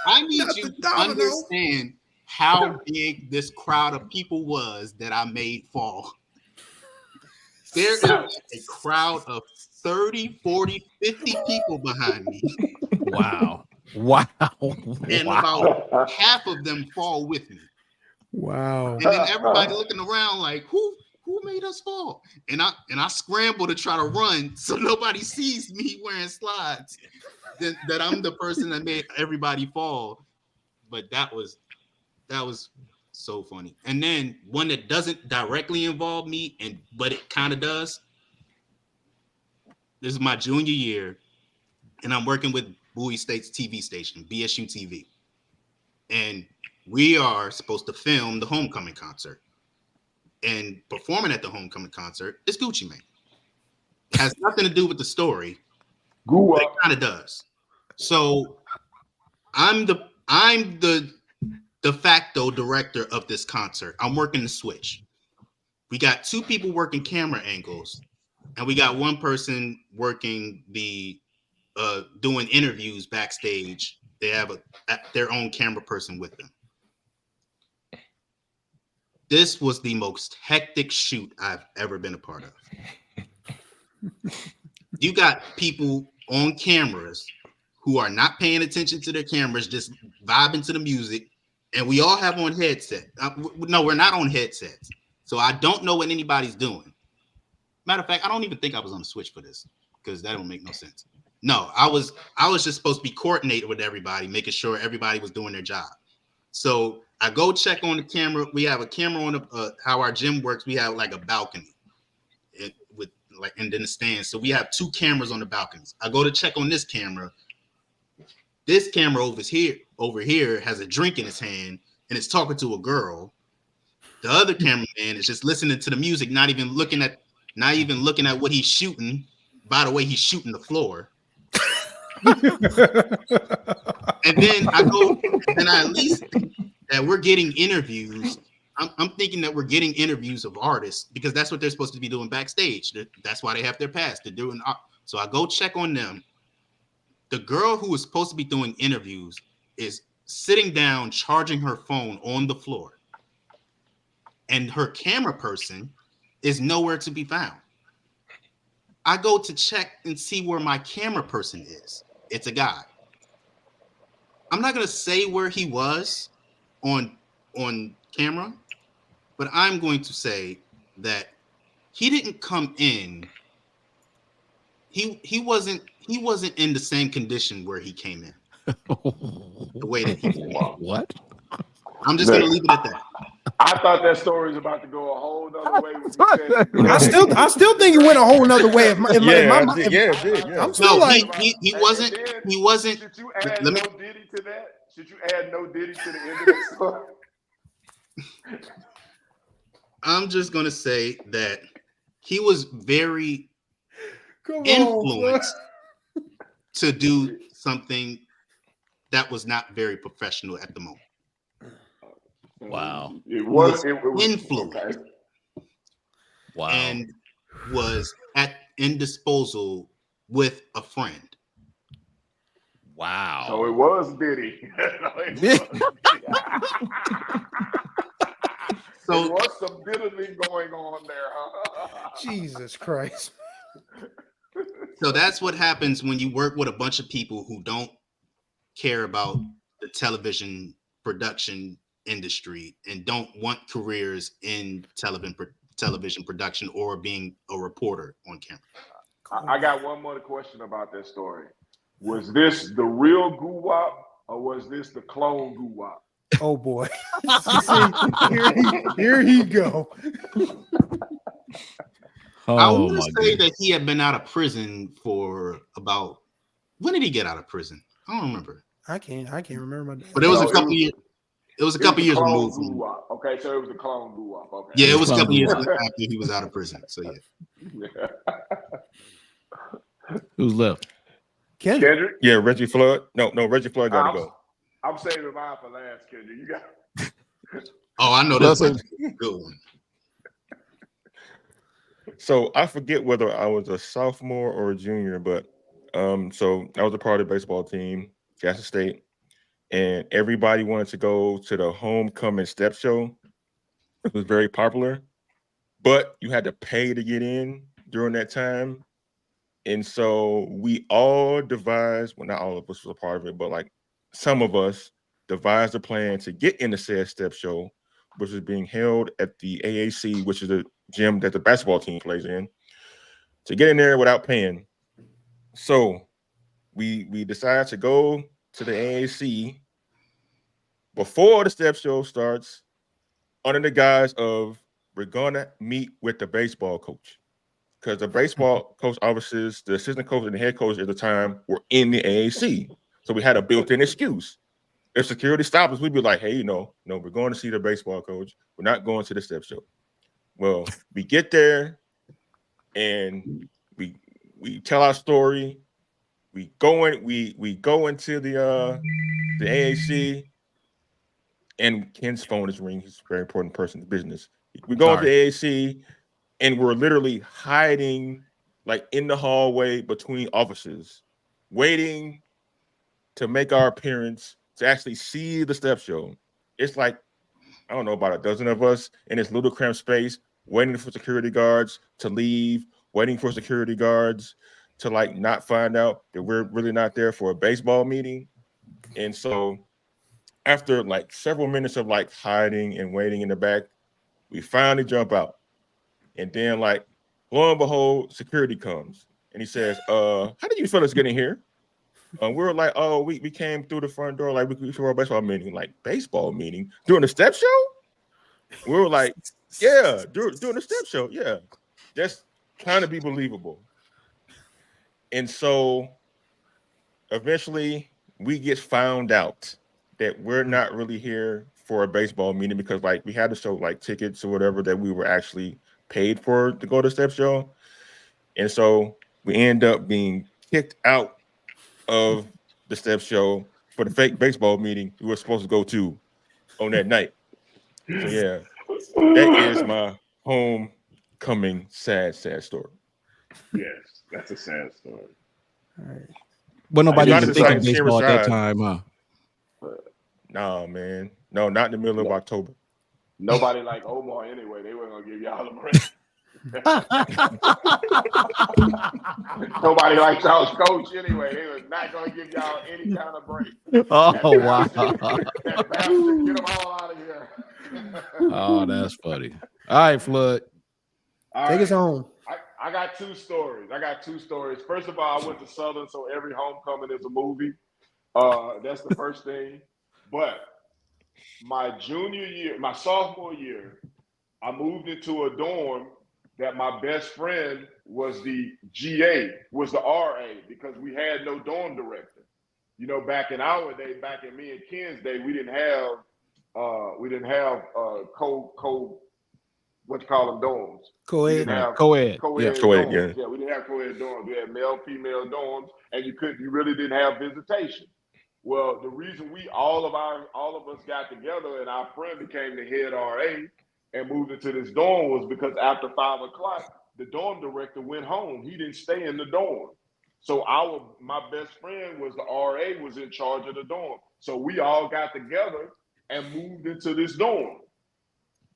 S3: I need you to understand how big this crowd of people was that I made fall. There is a crowd of 30, 40, 50 people behind me.
S5: Wow.
S3: And about half of them fall with me.
S4: Wow.
S3: And then everybody looking around like, who made us fall? And I scramble to try to run so nobody sees me wearing slides. That I'm the person that made everybody fall. But that was so funny. And then one that doesn't directly involve me, but it kind of does. This is my junior year, and I'm working with Bowie State's TV station, BSU TV. And we are supposed to film the homecoming concert. And performing at the homecoming concert is Gucci Mane. It has nothing to do with the story. But it kind of does. So I'm the de facto director of this concert. I'm working the switch. We got 2 people working camera angles, and we got 1 person working the doing interviews backstage. They have their own camera person with them. This was the most hectic shoot I've ever been a part of. You got people on cameras who are not paying attention to their cameras, just vibing to the music, and we all have on headsets. No, we're not on headsets, so I don't know what anybody's doing. Matter of fact, I don't even think I was on the switch for this because that don't make no sense. No, I was just supposed to be coordinated with everybody, making sure everybody was doing their job. So I go check on the camera. We have a camera on how our gym works. We have like a balcony and then the stands. So we have 2 cameras on the balconies. I go to check on this camera. This camera over here has a drink in his hand and it's talking to a girl. The other cameraman is just listening to the music, not even looking at what he's shooting. By the way, he's shooting the floor. And then I at least that we're getting interviews. I'm thinking that we're getting interviews of artists because that's what they're supposed to be doing backstage. That's why they have their pass. They're doing. So I go check on them. The girl who is supposed to be doing interviews is sitting down, charging her phone on the floor. And her camera person is nowhere to be found. I go to check and see where my camera person is. It's a guy. I'm not going to say where he was on camera, but I'm going to say that he didn't come in. He wasn't in the same condition where he came in. The way that he came in.
S5: What?
S3: I'm just going to leave it at that.
S2: I thought that story was about to go a whole nother way.
S4: I still think it went a whole nother way.
S2: I'm
S4: still like
S3: he wasn't.
S2: Should you add no Diddy to that? Should you add no Diddy to the end of the story?
S3: I'm just gonna say that he was very influenced to do something that was not very professional at the moment.
S5: Wow.
S2: It was
S3: influenced.
S2: Okay.
S5: Wow.
S3: And was in disposal with a friend.
S5: Wow.
S2: So it was Diddy. So there was some diddling going on there, huh?
S4: Jesus Christ.
S3: So that's what happens when you work with a bunch of people who don't care about the television production industry and don't want careers in television production or being a reporter on camera.
S2: I got one more question about that story. Was this the real Goo-Wop or was this the clone Goo-Wop?
S4: Oh boy. Here he go.
S3: I want to say that he had been out of prison for about, when did he get out of prison? I don't remember.
S4: I can't remember.
S3: But it was a couple years. It was a couple years removed.
S2: Okay, so it was the clone blew up. Okay.
S3: Yeah, it was a couple years
S5: Clone
S3: after he was out of prison. So yeah.
S5: Who's left?
S2: Kendrick?
S1: Yeah, Reggie Flood. No, Reggie Flood got to go.
S2: I'm saving mine for last, Kendrick. You got.
S3: Oh, I know this is a good one.
S1: So I forget whether I was a sophomore or a junior, but so I was a part of the baseball team, Jackson State, and everybody wanted to go to the homecoming step show. It was very popular, but you had to pay to get in during that time. And so we all devised, well, not all of us was a part of it, but like some of us devised a plan to get in the said step show, which is being held at the AAC, which is the gym that the basketball team plays in, to get in there without paying. So we decided to go to the AAC before the step show starts under the guise of we're gonna meet with the baseball coach. Because the baseball coach offices, the assistant coach and the head coach at the time were in the AAC. So we had a built-in excuse. If security stopped us, we'd be like, hey, no, we're going to see the baseball coach. We're not going to the step show. Well, we get there and we tell our story. We go into the AAC, and Ken's phone is ringing. He's a very important person in the business. We go into the AAC, and we're literally hiding like in the hallway between offices, waiting to make our appearance to actually see the step show. It's like, I don't know, about a dozen of us in this little cramped space, waiting for security guards to leave, waiting for security guards to like not find out that we're really not there for a baseball meeting. And so after like several minutes of like hiding and waiting in the back, we finally jump out. And then like, lo and behold, security comes and he says, how did you fellas get in here? We were like, oh, we came through the front door, like we for a baseball meeting. Like, baseball meeting? During the step show? We were like, yeah, during the step show, yeah. Just trying to be believable. And so eventually we get found out that we're not really here for a baseball meeting because like we had to show like tickets or whatever that we were actually paid for to go to the step show. And so we end up being kicked out of the step show for the fake baseball meeting we were supposed to go to on that night. So yeah, that is my homecoming sad story.
S2: Yes, that's a sad story.
S4: All right.
S5: Well, nobody even thinking
S1: like
S5: baseball at that time, huh?
S1: Nah, man. No, not in the middle of October.
S2: Nobody like Omar anyway. They weren't gonna give y'all a break. Nobody likes y'all's coach anyway. They was not gonna give y'all any kind of break.
S5: Oh wow!
S2: That bastard, get them all out of here.
S5: Oh, that's funny. All right, Flood.
S4: Take us home.
S2: I got two stories. First of all, I went to Southern, so every homecoming is a movie. That's the first thing. But my sophomore year, I moved into a dorm that my best friend was the RA, because we had no dorm director. You know, back in our day, back in me and Ken's day, we didn't have what you call them, dorms.
S4: Co-ed.
S5: Co-ed.
S2: Dorms. Yeah, we didn't have co-ed dorms. We had male, female dorms, and you really didn't have visitation. Well, the reason all of us got together and our friend became the head RA and moved into this dorm was because after 5 o'clock, the dorm director went home. He didn't stay in the dorm. So my best friend was the RA, was in charge of the dorm. So we all got together and moved into this dorm.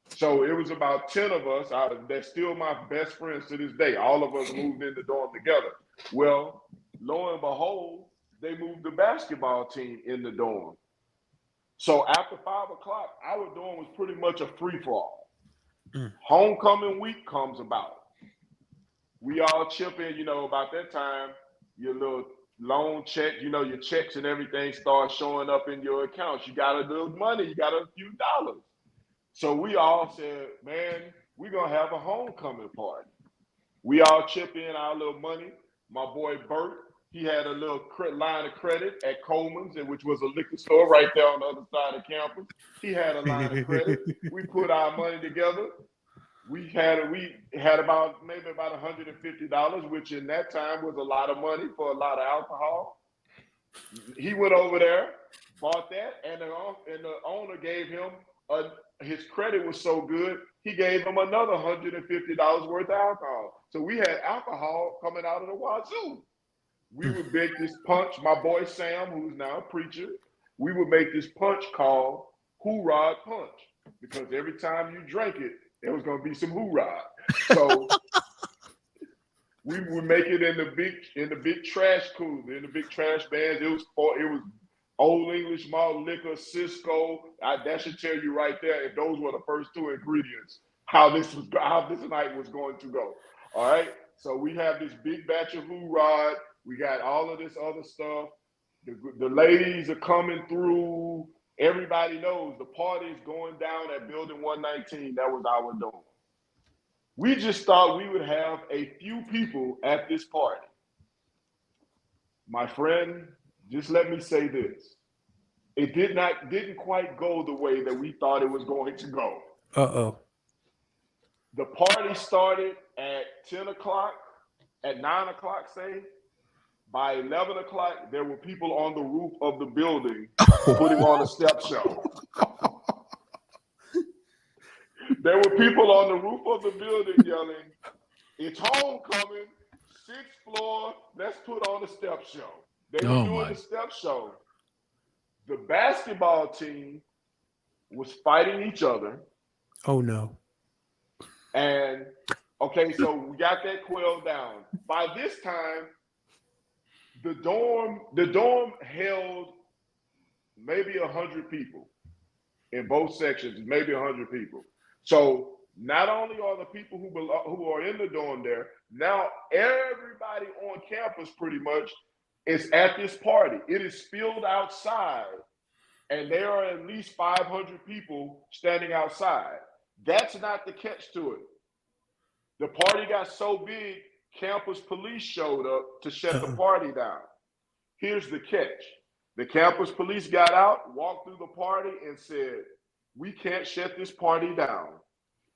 S2: So it was about 10 of us that's still my best friends to this day. All of us moved in the dorm together. Well, lo and behold, they moved the basketball team in the dorm. So after 5 o'clock, our dorm was pretty much a free-for-all. Homecoming week comes about. We all chip in, about that time, your little loan check, your checks and everything start showing up in your accounts. You got a little money, you got a few dollars. So we all said, man, we're going to have a homecoming party. We all chip in our little money. My boy Bert, He had a little line of credit at Coleman's, which was a liquor store right there on the other side of campus. He had a line of credit. We put our money together. We had about $150, which in that time was a lot of money for a lot of alcohol. He went over there, bought that, and the owner gave him his credit was so good, he gave him another $150 worth of alcohol. So we had alcohol coming out of the wazoo. We would make this punch. My boy Sam, who's now a preacher, we would make this punch called Hoorah Punch, because every time you drank it, there was going to be some hoorah. So we would make it in the big trash cooler, in the big trash bags. It was Old English malt liquor, Cisco. That should tell you right there, if those were the first two ingredients, how this night was going to go. All right. So we have this big batch of hoorah. We got all of this other stuff. The ladies are coming through. Everybody knows the party is going down at Building 119. That was our dorm. We just thought we would have a few people at this party. My friend, just let me say this. It didn't quite go the way that we thought it was going to go.
S4: Uh-oh.
S2: The party started at 10 o'clock, at 9 o'clock, say. By 11 o'clock, there were people on the roof of the building putting on a step show. There were people on the roof of the building yelling, "It's homecoming, 6th floor, let's put on a step show." They were doing the step show. The basketball team was fighting each other.
S4: Oh, no.
S2: And, okay, so we got that quelled down. By this time, the dorm held maybe 100 people in both sections, maybe 100 people. So not only are the people who are in the dorm there, now everybody on campus pretty much is at this party. It is spilled outside, and there are at least 500 people standing outside. That's not the catch to it. The party got so big, campus police showed up to shut the party down. Here's the catch. The campus police got out, walked through the party, and said, "We can't shut this party down."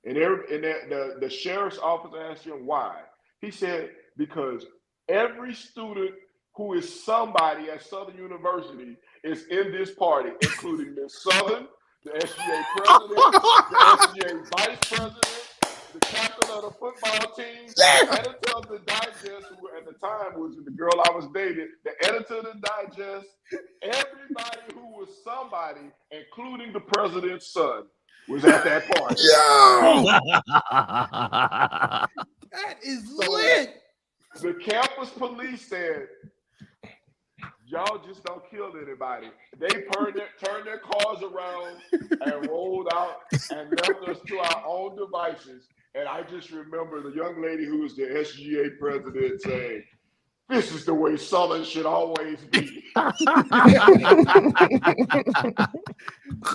S2: And the sheriff's office asked him why. He said, "Because every student who is somebody at Southern University is in this party, including Miss Southern, the SGA president, the SGA vice president, the captain of the football team, the editor of the Digest, who at the time was the girl I was dating, the editor of the Digest, everybody who was somebody, including the president's son, was at that party."
S4: That is lit.
S2: The campus police said, "Y'all just don't kill anybody." They turned their cars around and rolled out and left us to our own devices. And I just remember the young lady who was the SGA president saying, "This is the way Southern should always be."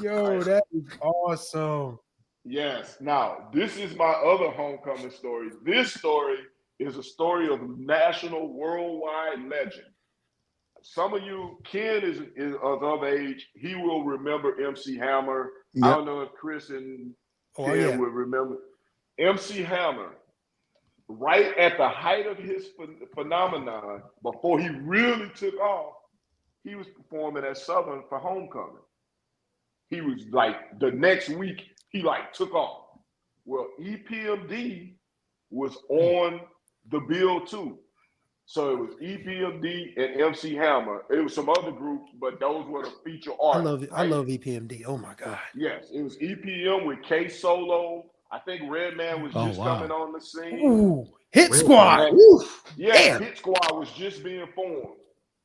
S4: Yo, that is awesome.
S2: Yes. Now, this is my other homecoming story. This story is a story of national, worldwide legend. Some of you, Ken is of age. He will remember MC Hammer. Yep. I don't know if Chris and Ken would remember. MC Hammer, right at the height of his phenomenon, before he really took off, he was performing at Southern for homecoming. He was like, the next week, he like took off. Well, EPMD was on the bill too. So it was EPMD and MC Hammer. It was some other groups, but those were the feature artists.
S4: I love EPMD. Oh my God.
S2: Yes, it was EPM with K Solo. I think Redman was just coming on the scene.
S4: Ooh, Hit Squad.
S2: Yeah, Hit Squad was just being formed.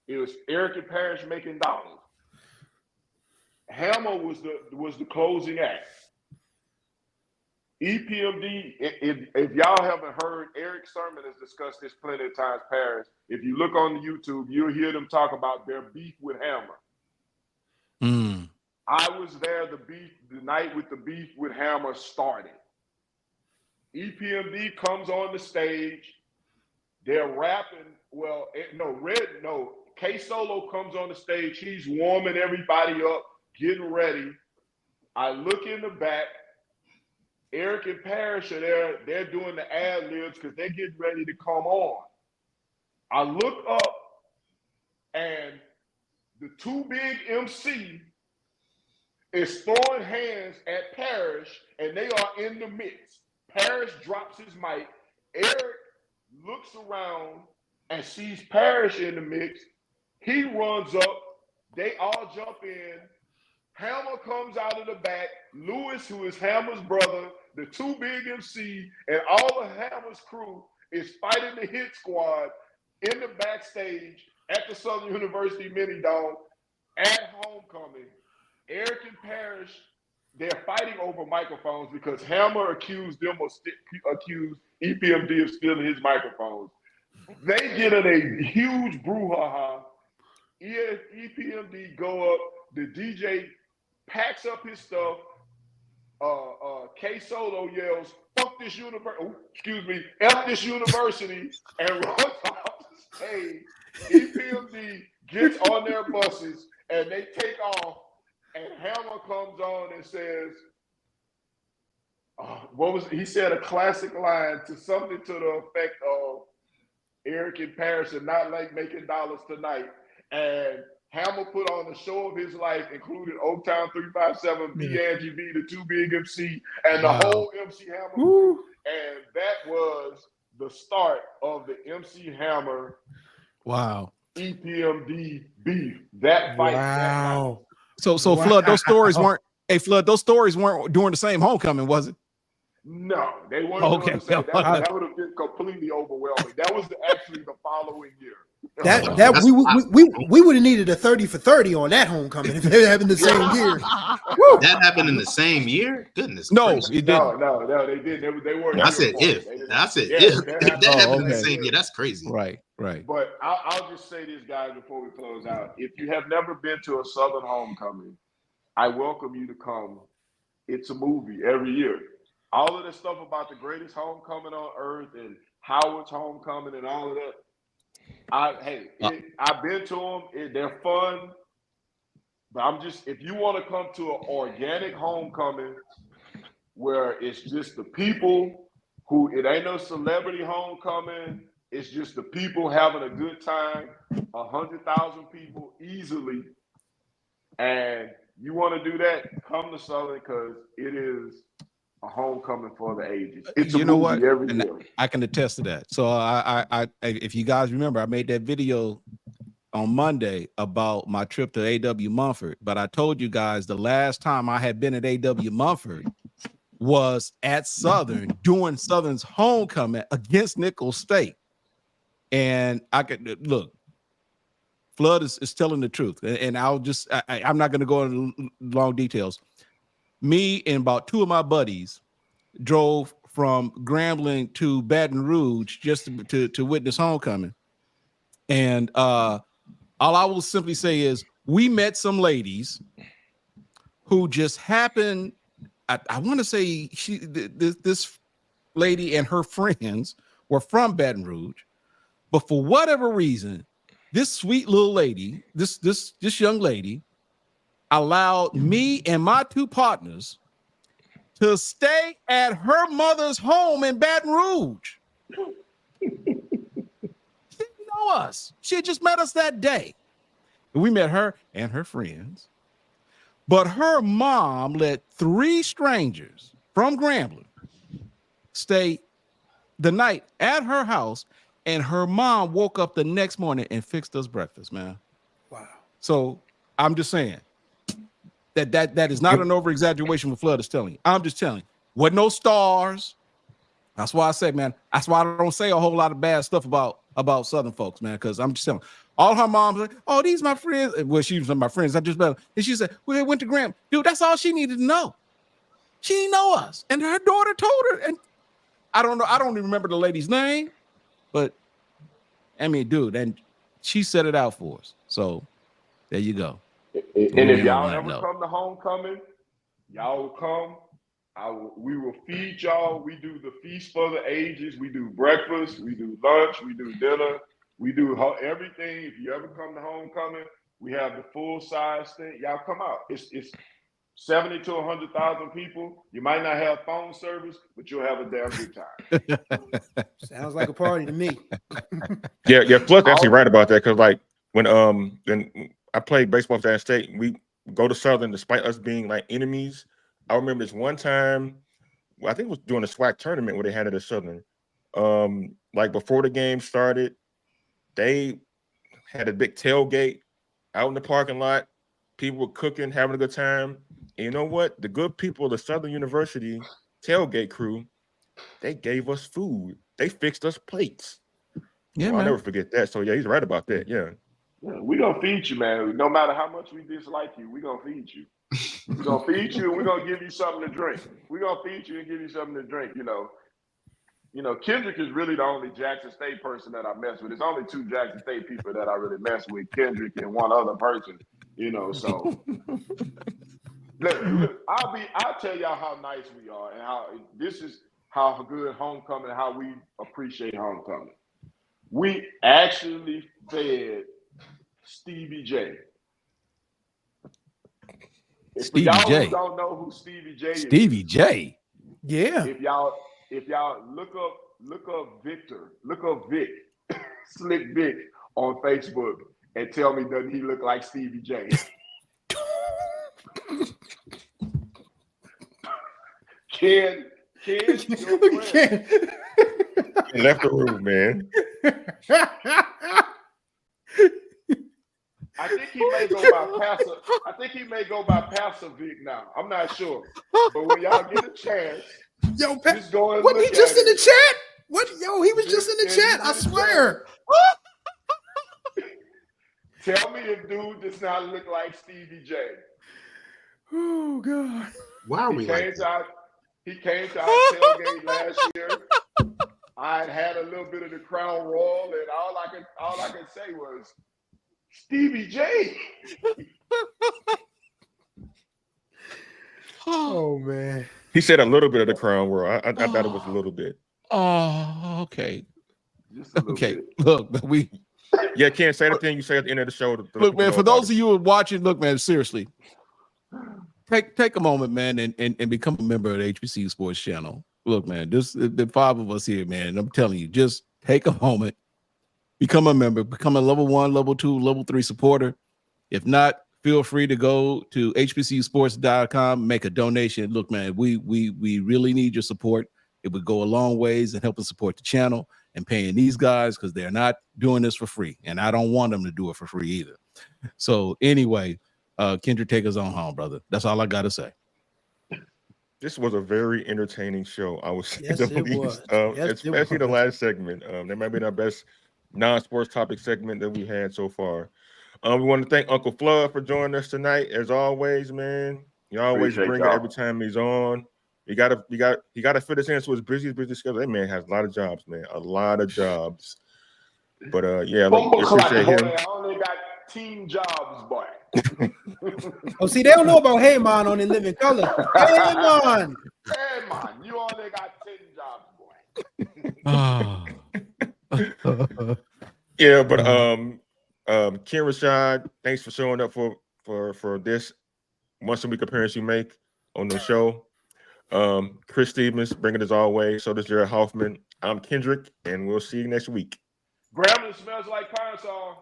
S2: It was Eric and Parrish making dollars. Hammer was the closing act. EPMD, if y'all haven't heard, Eric Sermon has discussed this plenty of times, Paris. If you look on the YouTube, you'll hear them talk about their beef with Hammer. I was there the night with the beef with Hammer started. EPMD comes on the stage. They're rapping. Well, K Solo comes on the stage. He's warming everybody up, getting ready. I look in the back. Eric and Parrish are there. They're doing the ad-libs because they're getting ready to come on. I look up, and the Too Big MC is throwing hands at Parrish, and they are in the mix. Parrish drops his mic. Eric looks around and sees Parrish in the mix. He runs up. They all jump in. Hammer comes out of the back. Lewis, who is Hammer's brother, the Too Big MC, and all of Hammer's crew is fighting the Hit Squad in the backstage at the Southern University Mini Dome at homecoming. Eric and Parrish, they're fighting over microphones because Hammer accused EPMD of stealing his microphones. They get in a huge brouhaha. EPMD go up. The DJ packs up his stuff. K Solo yells, "Fuck this university!" F this university, and runs off the stage. EPMD gets on their buses and they take off. And Hammer comes on and says, he said a classic line to something to the effect of Eric and Parrish are not like making dollars tonight. And Hammer put on the show of his life, including Oak Town 357, B. Angie B, the Too Big MC, and the whole MC Hammer crew. And that was the start of the MC Hammer EPMD beef. That fight.
S4: Wow.
S5: So Flood, those stories weren't. Hey, Flood, those stories weren't during the same homecoming, was it?
S2: No, they weren't.
S5: Okay,
S2: doing the same. That would have been completely overwhelming. That was actually the following year.
S4: We would have needed a 30 for 30 on that homecoming if they happened the same year.
S3: That happened in the same year? Goodness.
S5: No,
S3: gracious.
S5: it didn't.
S2: No, they didn't. They weren't.
S3: I said if. I said if. That happened in the same year. That's crazy.
S5: Right.
S2: But I'll just say this, guys, before we close out. If you have never been to a Southern homecoming, I welcome you to come. It's a movie every year. All of this stuff about the greatest homecoming on earth and Howard's homecoming and all of that. I've been to them. They're fun. But if you want to come to an organic homecoming where it's just the people it ain't no celebrity homecoming. It's just the people having a good time, 100,000 people easily. And you want to do that, come to Southern because it is a homecoming for the ages. It's a movie every year.
S5: I can attest to that. So I if you guys remember, I made that video on Monday about my trip to A.W. Mumford, but I told you guys the last time I had been at A.W. Mumford was at Southern doing Southern's homecoming against Nicholls State. And I could look, Flood is telling the truth. And I'm not going to go into long details. Me and about two of my buddies drove from Grambling to Baton Rouge just to witness homecoming. And all I will simply say is we met some ladies who just happened. I want to say this lady and her friends were from Baton Rouge, but for whatever reason, this sweet little lady, this young lady, allowed me and my two partners to stay at her mother's home in Baton Rouge. She didn't know us. She had just met us that day. And we met her and her friends. But her mom let 3 strangers from Grambling stay the night at her house, and her mom woke up the next morning and fixed us breakfast, man.
S4: Wow.
S5: So I'm just saying that is not an over-exaggeration what Flood is telling you. I'm just telling you. Wasn't no stars. That's why I say, man, that's why I don't say a whole lot of bad stuff about Southern folks, man, because I'm just telling you. All her moms like, oh, these my friends. Well, she was my friends. I just met her. And she said, we went to Graham. Dude, that's all she needed to know. She didn't know us. And her daughter told her. And I don't know. I don't even remember the lady's name. But, I mean, dude, and she set it out for us. So, there you go.
S2: And if y'all ever come to homecoming, y'all will come We will feed y'all. We do the feast for the ages. We do breakfast. We do lunch. We do dinner. We do everything. If you ever come to homecoming, we have the full size thing. Y'all come out. It's 70 to 100,000 people. You might not have phone service, but you'll have a damn good time.
S4: Sounds like a party to me.
S1: Yeah. Plus, actually, right about that because like when I played baseball for that state, we go to Southern despite us being like enemies. I remember this one time, I think it was during the SWAC tournament where they had it at Southern. Like before the game started, they had a big tailgate out in the parking lot. People were cooking, having a good time. And you know what? The good people of the Southern University tailgate crew, they gave us food. They fixed us plates.
S5: Yeah,
S1: I'll never forget that. So yeah, he's right about that. Yeah.
S2: We're gonna feed you, man. No matter how much we dislike you, we're gonna feed you. We're gonna feed you and we're gonna give you something to drink. We're gonna feed you and give you something to drink, you know. Kendrick is really the only Jackson State person that I mess with. It's only two Jackson State people that I really mess with, Kendrick and one other person, so look, I'll tell y'all how nice we are and how this is how good homecoming, how we appreciate homecoming. We actually fed Stevie J.
S5: Stevie
S2: y'all
S5: J.
S2: who don't know who Stevie J is.
S5: Stevie J.
S4: Yeah.
S2: If y'all look up Victor, look up Vic, Slick Vic on Facebook and tell me doesn't he look like Stevie J? Ken, your friend.
S1: He left the room, man.
S2: I think he may go by Pastor Vic now. I'm not sure. But when y'all get a chance, just go and
S4: wasn't
S2: look
S4: he just
S2: at
S4: in the
S2: it.
S4: chat? What? Yo, he was just in the chat. I swear.
S2: Tell me if dude does not look like Stevie J.
S4: Oh God.
S3: Why are we like that?
S2: He came to our tailgate last year. I had a little bit of the Crown Royal, and all I could say was Stevie J.
S4: Oh man.
S1: He said a little bit of the Crown World. I thought it was a little bit.
S5: Oh, okay.
S2: Just a little bit.
S5: Look,
S1: Yeah, can't say anything you say at the end of the show.
S5: Look, man, for those of you who are watching, look, man, seriously, take a moment, man, and become a member of the HBCU Sports channel. Look, man, the five of us here, man, I'm telling you, just take a moment, become a member, become a level 1, level 2, level 3 supporter. If not, feel free to go to hbcusports.com, make a donation. Look, man, we really need your support. It would go a long ways in helping support the channel and paying these guys because they're not doing this for free. And I don't want them to do it for free either. So anyway, Kendrick, take us on home, brother. That's all I got to say.
S1: This was a very entertaining show. I was
S4: Yes, it was.
S1: Especially the last segment. That might be our best non-sports topic segment that we had so far. We want to thank Uncle Flood for joining us tonight. As always, man, you always bring it every time he's on. You gotta fit us into his busy schedule. That man has a lot of jobs, man. A lot of jobs. But yeah, appreciate him.
S2: I only got team jobs, boy.
S4: Oh, see, they don't know about Hey Man on In Living Color. Hey Man,
S2: you only got 10 jobs, boy.
S1: Yeah, but Ken Rashad, thanks for showing up for this once a week appearance you make on the show. Chris Stevens, bring it as always. So does Jared Hoffman. I'm Kendrick, and we'll see you next week.
S2: Grambling smells like pine saw.